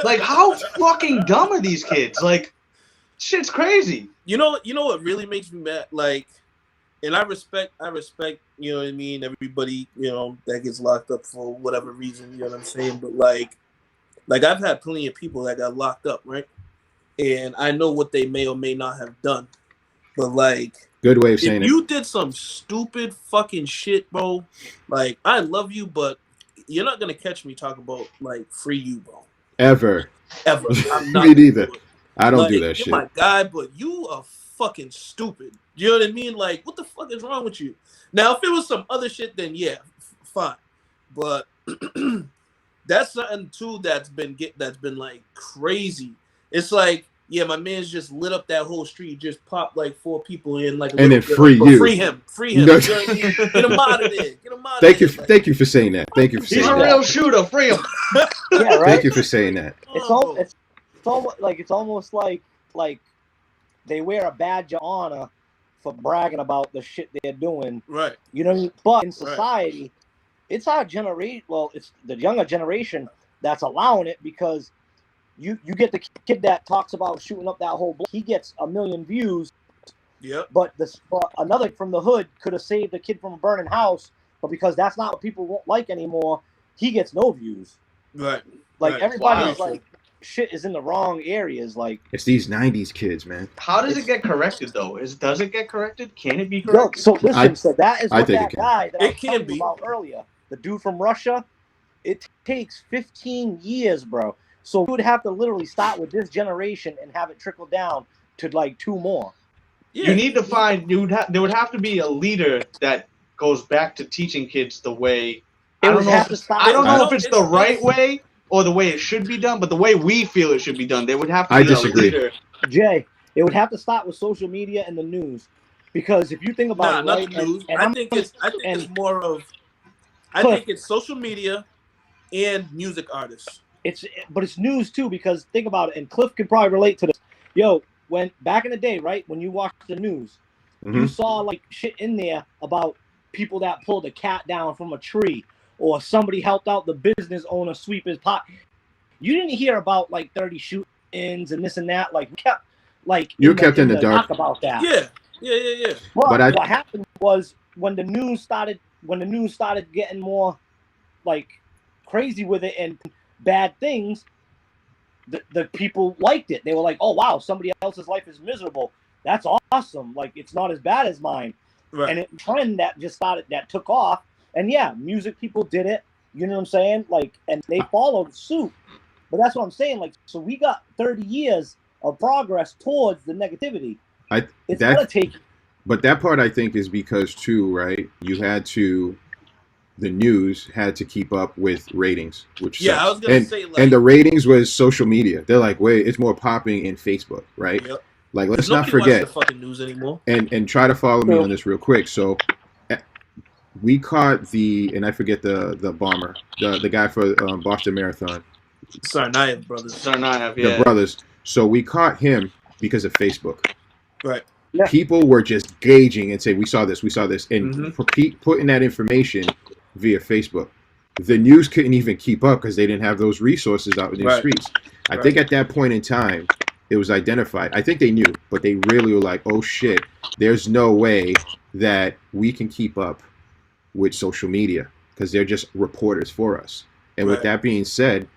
S2: Like how fucking dumb are these kids? Like, shit's crazy.
S3: You know what really makes me mad? Like, and I respect, you know what I mean, everybody, you know, that gets locked up for whatever reason, you know what I'm saying? But like I've had plenty of people that got locked up, right? And I know what they may or may not have done. But like,
S1: Good way of
S3: if
S1: saying it.
S3: you did some stupid fucking shit, bro, like I love you, but you're not gonna catch me talking about like free you, bro.
S1: Ever.
S3: Ever. I'm not.
S1: Me
S3: gonna
S1: neither.
S3: do it.
S1: I don't
S3: Like,
S1: do that
S3: you're
S1: shit.
S3: my guy, but you are fucking stupid. You know what I mean? Like, what the fuck is wrong with you? Now, if it was some other shit, then yeah, fine. But that's something too that's been like crazy. It's like, yeah, my man's just lit up that whole street, just popped like 4 people in, like a
S1: And
S3: little
S1: then free
S3: but
S1: you.
S3: free him. You
S1: No.
S3: know what I mean? Get him out of there. Get him out
S1: Thank you.
S3: of there.
S1: Thank you for saying that. Thank you for
S2: He's
S1: saying
S2: a
S1: that.
S2: real shooter. Free him.
S4: Yeah, right.
S1: Thank you for saying that.
S4: It's almost like they wear a badge of honor for bragging about the shit they're doing.
S3: Right.
S4: You know, but in society, it's our generation. Well, it's the younger generation that's allowing it, because you get the kid that talks about shooting up that whole block. He gets 1 million views.
S3: Yep.
S4: But another from the hood could have saved a kid from a burning house, but because that's not what people won't like anymore, he gets no views.
S3: Right.
S4: Like,
S3: right.
S4: everybody's like, shit is in the wrong areas. Like,
S1: It's these '90s kids, man.
S2: How does it get corrected though? Does it get corrected? Can it be corrected?
S4: so listen, so that is
S1: I
S4: what
S1: think
S4: that
S1: it can.
S4: guy that I
S3: It
S4: was
S3: can
S4: telling
S3: be.
S4: you about earlier, the dude from Russia, it takes 15 years, bro. So we would have to literally start with this generation and have it trickle down to like 2 more.
S3: Yeah.
S2: You need to find. There would have to be a leader that goes back to teaching kids the way. I don't know if it's the right way or the way it should be done, but the way we feel it should be done. There would have to be a leader.
S4: Jay, it would have to start with social media and the news, because if you think about
S3: not the news. I think it's more of. I think it's social media and music artists.
S4: But it's news too, because think about it, and Cliff could probably relate to this. Yo, when back in the day, right, when you watched the news, you saw like shit in there about people that pulled a cat down from a tree, or somebody helped out the business owner sweep his pot. You didn't hear about like 30 shootings and this and that. Like, you kept in the dark about that.
S3: Yeah.
S4: But what happened was when the news started getting more like crazy with it and bad things, the people liked it. They were like, oh wow, somebody else's life is miserable. That's awesome. Like, it's not as bad as mine. Right. And it trend that just started, that took off. And yeah, music people did it. You know what I'm saying? Like, and they followed suit. But that's what I'm saying. Like, so we got 30 years of progress towards the negativity. It's gonna take.
S1: But that part, I think, is because too, right? The news had to keep up with ratings, which sucks.
S3: I was gonna say, like,
S1: and the ratings was social media. They're like, wait, it's more popping in Facebook, right?
S3: Yep.
S1: Like, let's not forget
S3: the fucking news anymore.
S1: And try to follow me on this real quick. So we caught and I forget the bomber, the guy for Boston Marathon.
S3: Tsarnaev brothers.
S1: The brothers. So we caught him because of Facebook.
S3: Right.
S4: Yeah.
S1: People were just gauging and say, we saw this, and putting that information via Facebook. The news couldn't even keep up because they didn't have those resources out in the streets. I think at that point in time, it was identified. I think they knew, but they really were like, oh shit, there's no way that we can keep up with social media because they're just reporters for us. And with that being said,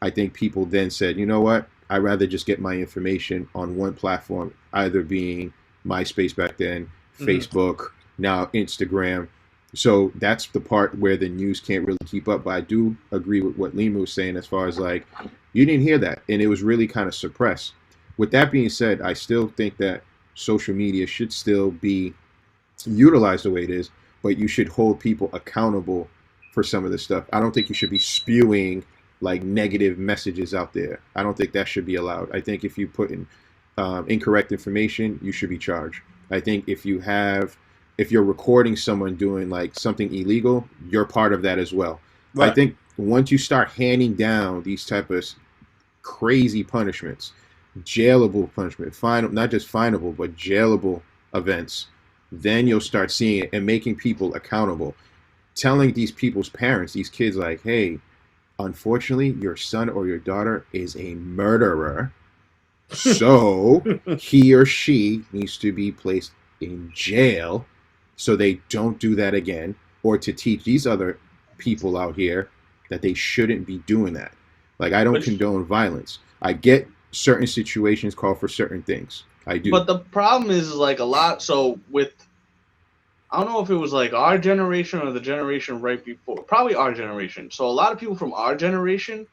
S1: I think people then said, you know what? I'd rather just get my information on one platform, either being MySpace back then, Facebook, now Instagram. So that's the part where the news can't really keep up. But I do agree with what Lima was saying as far as like, you didn't hear that. And it was really kind of suppressed. With that being said, I still think that social media should still be utilized the way it is, but you should hold people accountable for some of this stuff. I don't think you should be spewing like negative messages out there. I don't think that should be allowed. I think if you put in incorrect information, you should be charged. I think if you're recording someone doing like something illegal, you're part of that as well. Right. I think once you start handing down these type of crazy punishments, jailable punishment, not just finable, but jailable events, then you'll start seeing it and making people accountable. Telling these people's parents, these kids, like, hey, unfortunately, your son or your daughter is a murderer. So he or she needs to be placed in jail so they don't do that again, or to teach these other people out here that they shouldn't be doing that. Like, I don't condone violence. I get certain situations call for certain things. I do.
S2: But the problem is like a lot. So with, I don't know if it was like our generation or the generation right before, probably our generation. So a lot of people from our generation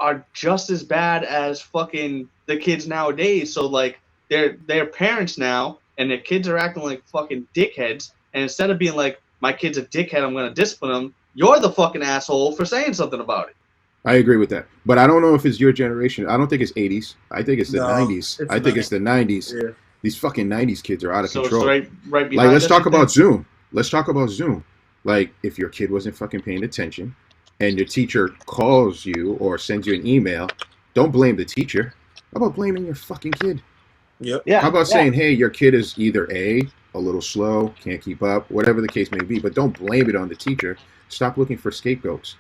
S2: are just as bad as fucking the kids nowadays. So like they're parents now, and their kids are acting like fucking dickheads. And instead of being like, my kid's a dickhead, I'm gonna discipline him, you're the fucking asshole for saying something about it.
S1: I agree with that. But I don't know if it's your generation. I don't think it's 80s. I think it's the 90s. I think it's the 90s.
S3: Yeah.
S1: These fucking 90s kids are out of
S2: So
S1: control.
S2: it's right behind
S1: Like, let's
S2: us,
S1: talk
S2: you
S1: about
S2: think?
S1: Zoom. Let's talk about Zoom. Like, if your kid wasn't fucking paying attention and your teacher calls you or sends you an email, don't blame the teacher. How about blaming your fucking kid?
S3: Yep.
S4: Yeah.
S1: How about saying, hey, your kid is either a little slow, can't keep up, whatever the case may be, but don't blame it on the teacher. Stop looking for scapegoats.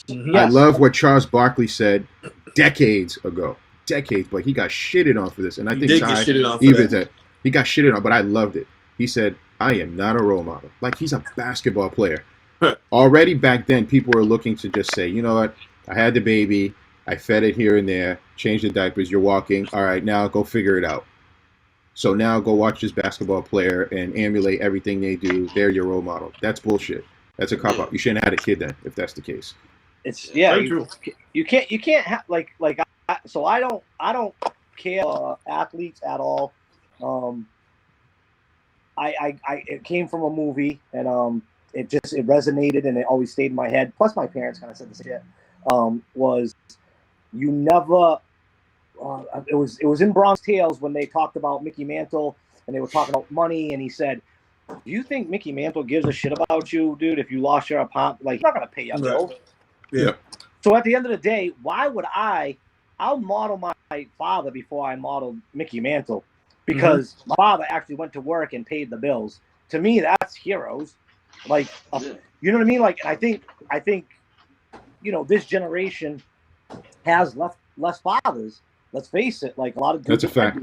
S3: Mhm.
S4: Yeah.
S1: I love what Charles Barkley said decades ago. Decades, but he got shitted on for this. And I
S3: He
S1: think
S3: did get
S1: Ty
S3: shitted on for
S1: even
S3: that.
S1: that. He got shitted on, but I loved it. He said, I am not a role model. Like, he's a basketball player. Already back then, people were looking to just say, you know what? I had the baby. I fed it here and there. Changed the diapers. You're walking. All right, now go figure it out. So now go watch this basketball player and emulate everything they do. They're your role model. That's bullshit. That's a cop-out. You shouldn't have had a kid then, if that's the case.
S4: It's
S3: Very true.
S4: you can't have so I don't care athletes at all. I it came from a movie, and it resonated, and it always stayed in my head. Plus my parents kind of said this shit. Was you never it was in Bronx Tales when they talked about Mickey Mantle and they were talking about money, and he said, do you think Mickey Mantle gives a shit about you, dude, if you lost your apartment? Like, he's not gonna pay your bills.
S3: Yeah.
S4: So at the end of the day, why would I'll model my father before I modeled Mickey Mantle, because my father actually went to work and paid the bills. To me, that's heroes. Like, you know what I mean? Like, I think, this generation has less fathers. Let's face it. Like, a lot of
S1: That's a fact.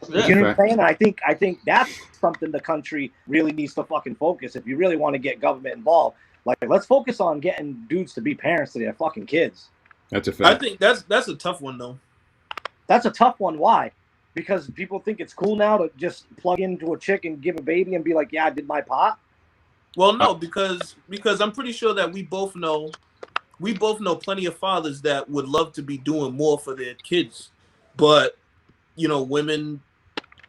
S2: Yeah.
S4: You know what I'm saying? And I think that's something the country really needs to fucking focus. If you really want to get government involved, like, let's focus on getting dudes to be parents to their fucking kids.
S1: That's a fact.
S3: I think that's a tough one though.
S4: That's a tough one. Why? Because people think it's cool now to just plug into a chick and give a baby and be like, yeah, I did my part.
S3: Well, no, because I'm pretty sure that we both know plenty of fathers that would love to be doing more for their kids, but women,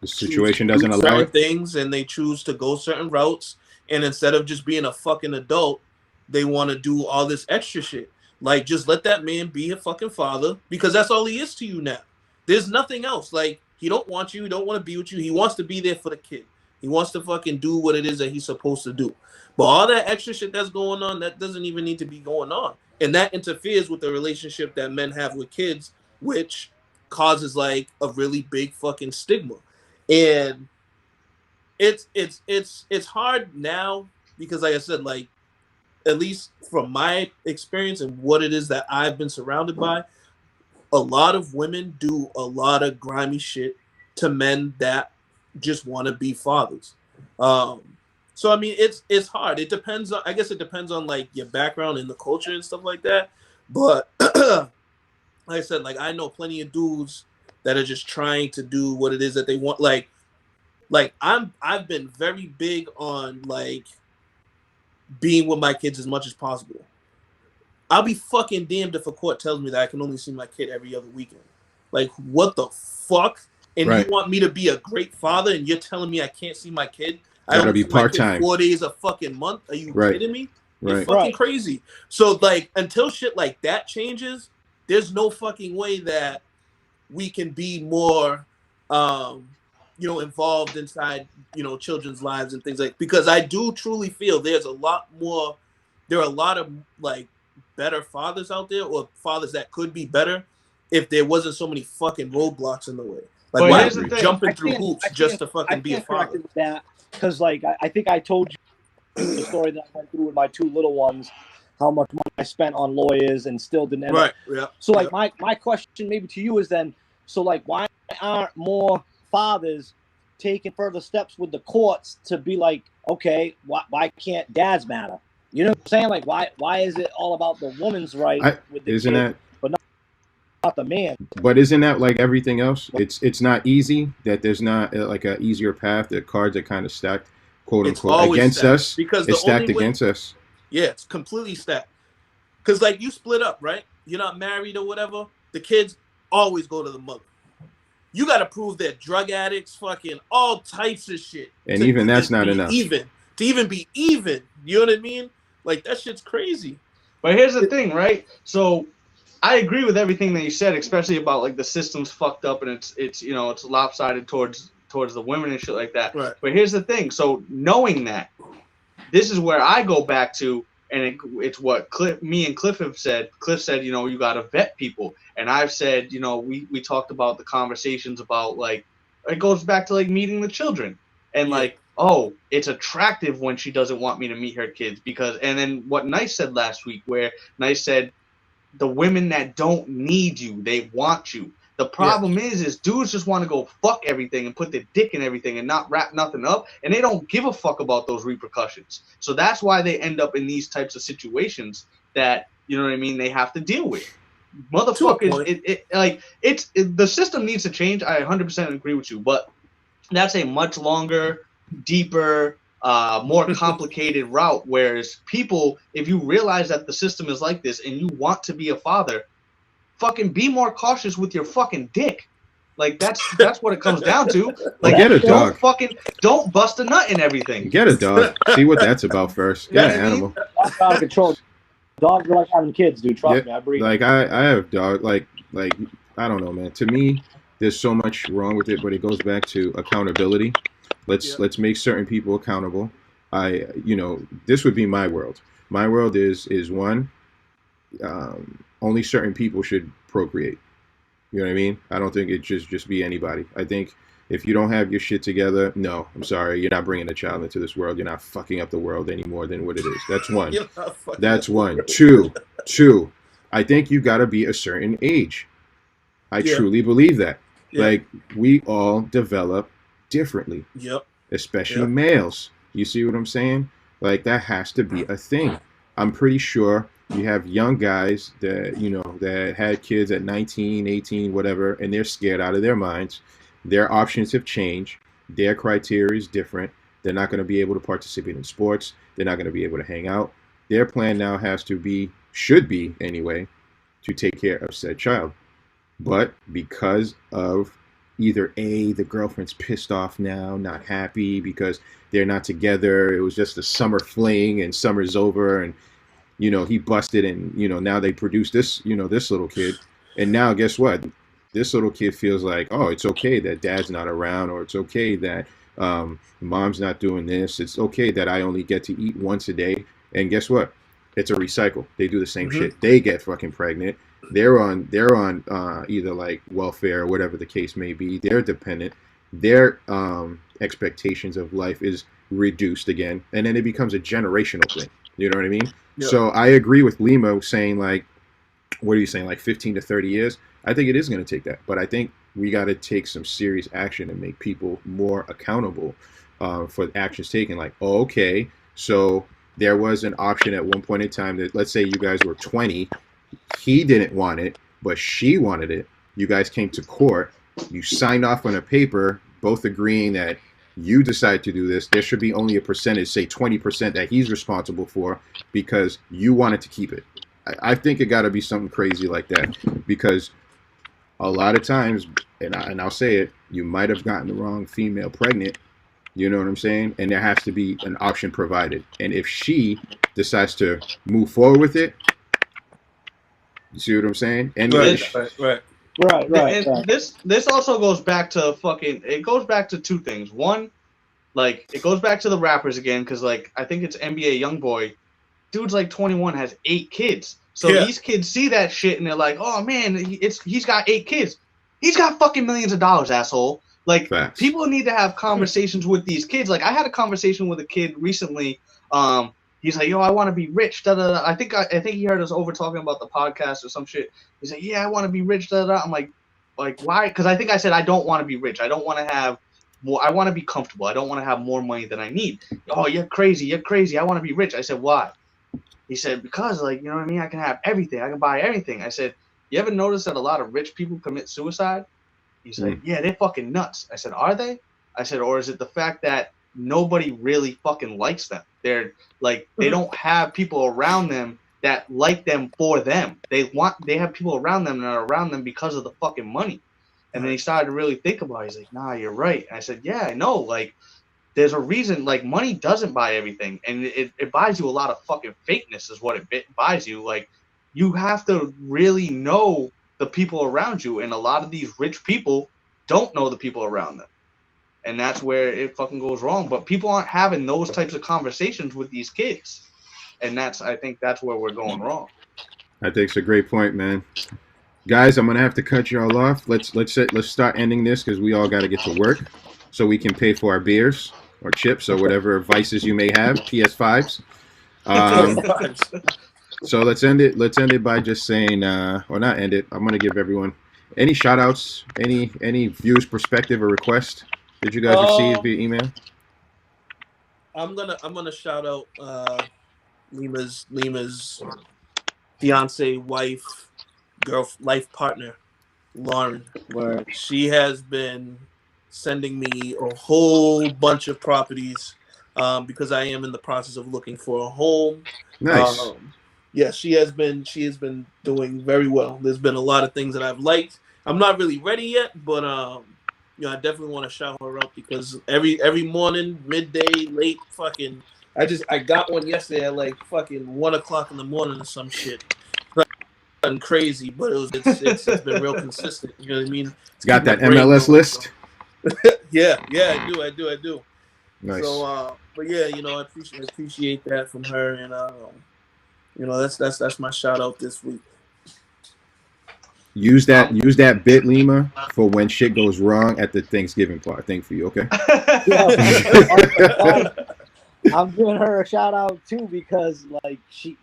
S1: The situation doesn't allow
S3: certain
S1: it.
S3: things, and they choose to go certain routes, and instead of just being a fucking adult, they want to do all this extra shit. Like, just let that man be a fucking father, because that's all he is to you now. There's nothing else. Like, he don't want you, he don't want to be with you. He wants to be there for the kid. He wants to fucking do what it is that he's supposed to do. But all that extra shit that's going on, that doesn't even need to be going on. And that interferes with the relationship that men have with kids, which causes like a really big fucking stigma. And it's hard now because, like I said, like, at least from my experience and what it is that I've been surrounded by, a lot of women do a lot of grimy shit to men that just want to be fathers. So I mean, it's hard. It depends on, I guess it depends on like your background and the culture and stuff like that. But like I said, like, I know plenty of dudes that are just trying to do what it is that they want. Like I've been very big on like being with my kids as much as possible. I'll be fucking damned if a court tells me that I can only see my kid every other weekend. Like, what the fuck? And
S1: Right.
S3: you want me to be a great father, and you're telling me I can't see my kid? I
S1: Gotta
S3: don't
S1: be
S3: see my kid
S1: part-time.
S3: 4 days a fucking month. Are you
S1: Right.
S3: kidding me?
S1: Right.
S3: It's fucking crazy. So, like, until shit like that changes, there's no fucking way that we can be more, involved inside, children's lives and things like. Because I do truly feel there are a lot of like better fathers out there, or fathers that could be better if there wasn't so many fucking roadblocks in the way. Like,
S2: But
S3: why
S2: here's
S3: are
S2: the
S3: we
S2: thing.
S3: jumping through hoops just to
S4: I
S3: fucking be a
S4: can't correct
S3: father?
S4: it with that, because like I think I told you the story that I went through with my two little ones, how much money I spent on lawyers and still didn't end up.
S3: Right. Yeah.
S4: So like my question maybe to you is then, so like, why aren't more fathers taking further steps with the courts to be like, okay, why can't dads matter? You know what I'm saying? Like, why is it all about the woman's right with the
S1: Isn't
S4: kid,
S1: that
S4: but not not the man.
S1: But isn't that like everything else? It's not easy. That there's not like an easier path. The cards are kind of stacked, quote
S3: It's
S1: unquote,
S3: always
S1: against
S3: stacked,
S1: us.
S3: because
S1: It's
S3: the
S1: stacked
S3: only way,
S1: against us.
S3: yeah, it's completely stacked. Because like you split up, right? You're not married or whatever. The kids always go to the mother. You got to prove they're drug addicts, fucking all types of shit.
S1: And even that's not
S3: be
S1: enough.
S3: Even to even be even, you know what I mean? Like that shit's crazy.
S2: But here's the thing, right? So I agree with everything that you said, especially about like the system's fucked up and it's you know it's lopsided towards the women and shit like that.
S3: Right.
S2: But here's the thing. So knowing that, this is where I go back to, and it's what me and Cliff have said. Cliff said, you know, you got to vet people. And I've said, you know, we talked about the conversations about, like, it goes back to, like, meeting the children. And, like, oh, it's attractive when she doesn't want me to meet her kids. Because, and then what Nice said last week, where Nice said, the women that don't need you, they want you. The problem is dudes just want to go fuck everything and put their dick in everything and not wrap nothing up, and they don't give a fuck about those repercussions. So that's why they end up in these types of situations that, you know what I mean, they have to deal with. Motherfuckers, the system needs to change. I 100% agree with you, but that's a much longer, deeper, more complicated route. Whereas people, if you realize that the system is like this and you want to be a father, fucking be more cautious with your fucking dick. Like that's what it comes down to. Like,
S1: get a dog.
S2: Don't bust a nut in everything.
S1: Get a dog. See what that's about first. Get an animal.
S4: That's out of control. Dogs are like having kids, dude. Trust me, I breed.
S1: Like I have dog. Like I don't know, man. To me, there's so much wrong with it, but it goes back to accountability. Let's make certain people accountable. This would be my world. My world is one. Only certain people should procreate. You know what I mean? I don't think it just be anybody. I think if you don't have your shit together, no, I'm sorry, you're not bringing a child into this world. You're not fucking up the world any more than what it is. That's one. That's one. Two, I think you got to be a certain age. I truly believe that. Yeah. Like, we all develop differently.
S3: Yep.
S1: Especially males. You see what I'm saying? Like, that has to be a thing. I'm pretty sure you have young guys that, you know, that had kids at 19, 18, whatever, and they're scared out of their minds. Their options have changed. Their criteria is different. They're not going to be able to participate in sports. They're not going to be able to hang out. Their plan now should be anyway, to take care of said child. But because of either A, the girlfriend's pissed off now, not happy because they're not together. It was just a summer fling and summer's over, and you know, he busted, and, you know, now they produce this, you know, this little kid. And now guess what? This little kid feels like, oh, it's okay that dad's not around, or it's okay that mom's not doing this. It's okay that I only get to eat once a day. And guess what? It's a recycle. They do the same shit. They get fucking pregnant. They're on either like welfare or whatever the case may be. They're dependent. Their expectations of life is reduced again. And then it becomes a generational thing. You know what I mean? Yep. So I agree with Lima saying, like, what are you saying, like 15 to 30 years? I think it is going to take that. But I think we got to take some serious action and make people more accountable for the actions taken. Like, oh, okay, so there was an option at one point in time that, let's say you guys were 20. He didn't want it, but she wanted it. You guys came to court. You signed off on a paper, both agreeing that you decide to do this. There should be only a percentage, say 20%, that he's responsible for because you wanted to keep it. I think it got to be something crazy like that, because a lot of times, and I'll say it, you might have gotten the wrong female pregnant. You know what I'm saying? And there has to be an option provided. And if she decides to move forward with it, you see what I'm saying? And
S2: right. And this also goes back to it goes back to two things. One, like, it goes back to the rappers again, because, like, I think it's NBA Youngboy. Dude's like 21, has 8 kids. So these kids see that shit and they're like, oh man, he's got 8 kids. He's got fucking millions of dollars, asshole. Like, facts. People need to have conversations with these kids. Like, I had a conversation with a kid recently. He's like, yo, I want to be rich. Da, da, da. I think he heard us over talking about the podcast or some shit. He's like, yeah, I want to be rich. Da, da, da. I'm like, why? Because I think I said I don't want to be rich. I don't want to have more. I want to be comfortable. I don't want to have more money than I need. Oh, you're crazy. I want to be rich. I said, why? He said, because, like, you know what I mean? I can have everything. I can buy everything. I said, you ever notice that a lot of rich people commit suicide? He's like, yeah, they're fucking nuts. I said, are they? I said, or is it the fact that nobody really fucking likes them? They're like, they don't have people around them that like them for them. They have people around them that are around them because of the fucking money. And then he started to really think about it. He's like, nah, you're right. And I said, yeah, I know. Like, there's a reason, like, money doesn't buy everything. And it buys you a lot of fucking fakeness is what it buys you. Like, you have to really know the people around you. And a lot of these rich people don't know the people around them. And that's where it fucking goes wrong. But people aren't having those types of conversations with these kids. And I think that's where we're going wrong.
S1: I think it's a great point, man. Guys, I'm gonna have to cut you all off. Let's start ending this because we all got to get to work, so we can pay for our beers or chips or whatever vices you may have, PS5s. So let's end it. Let's end it by just saying, or not end it. I'm gonna give everyone any shout outs, any views, perspective, or request that you guys receive via email.
S3: I'm gonna shout out Lima's fiance, wife, life partner, Lauren.
S4: Where
S3: She has been sending me a whole bunch of properties because I am in the process of looking for a home.
S1: Nice.
S3: Yeah, she has been doing very well. There's been a lot of things that I've liked. I'm not really ready yet, but you know, I definitely want to shout her out because every morning, midday, late, fucking, I got one yesterday at like fucking 1 o'clock in the morning or some shit. Nothing crazy, but it's been real consistent. You know what I mean?
S1: It's got that MLS list.
S3: Yeah, I do.
S1: Nice.
S3: So, but yeah, you know, I appreciate that from her, and you know, that's my shout out this week.
S1: Use that bit, Lima, for when shit goes wrong at the Thanksgiving part. Thing for you, okay?
S4: I'm giving her a shout out too because like she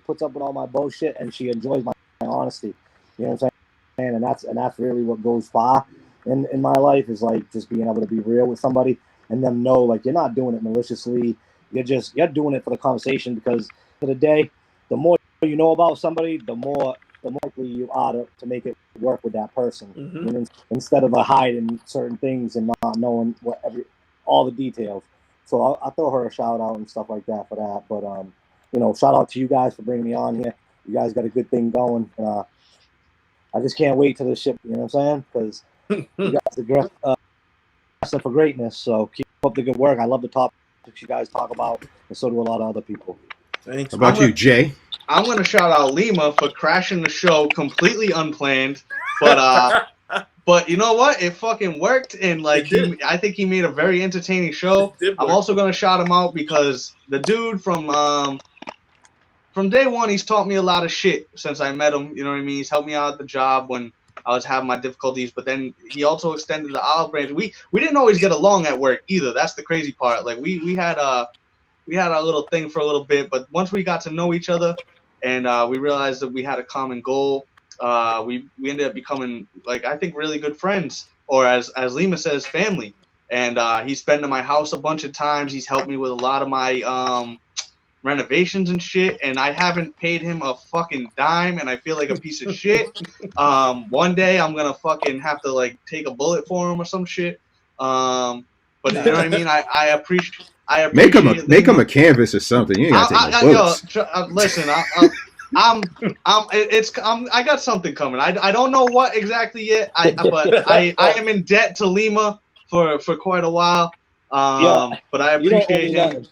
S4: puts up with all my bullshit and she enjoys my honesty. You know what I'm saying? And that's really what goes far in my life is like just being able to be real with somebody and them know like you're not doing it maliciously. You're doing it for the conversation because for the day, the more you know about somebody, the more likely you are to make it work with that person.
S3: Mm-hmm.
S4: And instead of hiding certain things and not knowing all the details. So I'll throw her a shout out and stuff like that for that. But you know, shout out to you guys for bringing me on here. You guys got a good thing going. I just can't wait till this ship. You know what I'm saying? Because you guys are dressing for greatness. So keep up the good work. I love the topics you guys talk about, and so do a lot of other people.
S3: Thanks.
S1: How about you, Jay?
S2: I'm gonna shout out Lima for crashing the show completely unplanned, but you know what? It fucking worked, and like I think he made a very entertaining show. I'm also gonna shout him out because the dude from day one, he's taught me a lot of shit since I met him. You know what I mean? He's helped me out at the job when I was having my difficulties, but then he also extended the olive branch. We didn't always get along at work either. That's the crazy part. Like we had our little thing for a little bit, but once we got to know each other and we realized that we had a common goal, we ended up becoming, like, I think really good friends, or as Lima says, family. And he's been to my house a bunch of times. He's helped me with a lot of my renovations and shit, and I haven't paid him a fucking dime, and I feel like a piece of shit. One day I'm gonna fucking have to like take a bullet for him or some shit. But you know what I mean? I appreciate.
S1: Make him a canvas or something. You ain't gotta take no bullets.
S2: Listen, I got something coming. I don't know what exactly yet. But I am in debt to Lima for quite a while. But I appreciate him.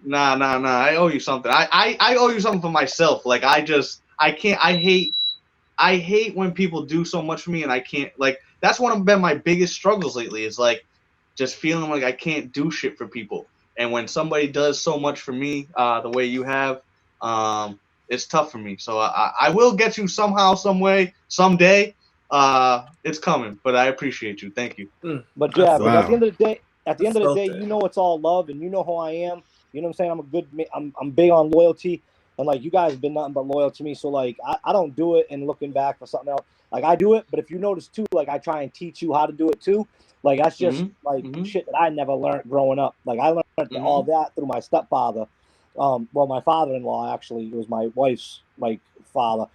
S2: Nah. I owe you something. I owe you something for myself. Like I can't. I hate when people do so much for me and I can't. Like that's one of my biggest struggles lately. Is like just feeling like I can't do shit for people. And when somebody does so much for me, the way you have, it's tough for me. So I will get you somehow, some way, someday. It's coming, but I appreciate you. Thank you.
S4: But yeah, wow. At the end of the day, you know it's all love, and you know who I am. You know what I'm saying? I'm big on loyalty, and like you guys have been nothing but loyal to me. So like I don't do it and looking back for something else. Like I do it, but if you notice too, like I try and teach you how to do it too. Like that's just shit that I never learned growing up. Like I learned all that through my stepfather. Well, my father-in-law actually, it was my wife's like father.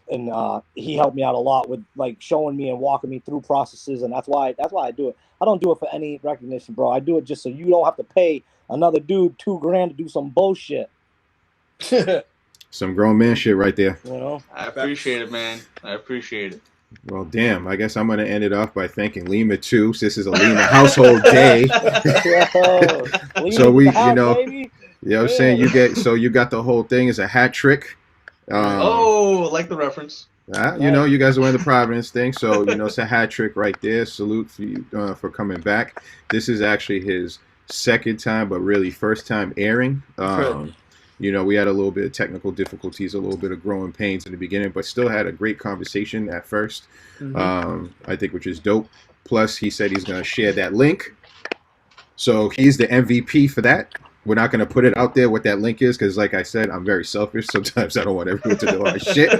S4: he helped me out a lot with like showing me and walking me through processes, and that's why I do it. I don't do it for any recognition, bro. I do it just so you don't have to pay another dude $2,000 to do some bullshit.
S1: Some grown man shit right there.
S4: You know,
S2: I appreciate it, man. I appreciate it.
S1: Well, damn. I guess I'm gonna end it off by thanking Lima too. Since this is a Lima household day. So we, you know, you know what I'm saying, you got the whole thing as a hat trick.
S2: Like the reference.
S1: You know, you guys are wearing the Providence thing, so you know it's a hat trick right there. Salute for you for coming back. This is actually his second time, but really first time airing. You know, we had a little bit of technical difficulties, a little bit of growing pains in the beginning, but still had a great conversation at first. I think, which is dope. Plus, he said he's going to share that link, so he's the MVP for that. We're not going to put it out there what that link is because, like I said, I'm very selfish. Sometimes I don't want everyone to know my shit.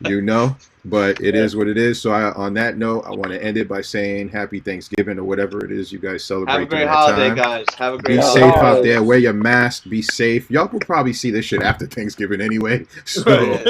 S1: You know, but it is what it is. So on that note, I want to end it by saying Happy Thanksgiving or whatever it is you guys celebrate.
S2: Have a great holiday, guys. Have a great
S1: Be
S2: holiday.
S1: safe out there. Wear your mask. Be safe. Y'all will probably see this shit after Thanksgiving anyway. So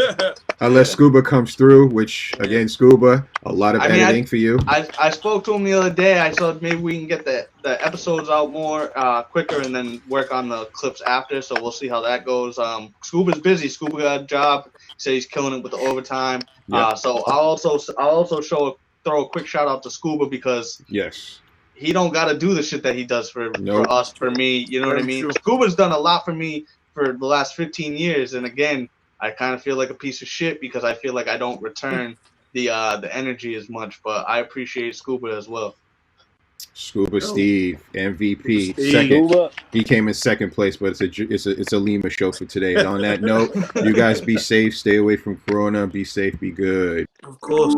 S1: unless Scuba comes through, which again, Scuba, a lot of editing for you.
S2: I spoke to him the other day. I said maybe we can get the episodes out more quicker and then work on the clips after. So we'll see how that goes. Scuba's busy. Scuba got a job. He said he's killing it with the overtime.
S1: Yeah.
S2: So I'll also throw a quick shout out to Scuba because he don't got to do the shit that he does for us, for me. You know what I mean? True. Scuba's done a lot for me for the last 15 years, and again, I kind of feel like a piece of shit because I feel like I don't return the energy as much. But I appreciate Scuba as well.
S1: Scuba Steve, MVP, second. He came in second place, but it's a Lima show for today. And on that note, you guys be safe, stay away from Corona, be safe, be good.
S3: Of course.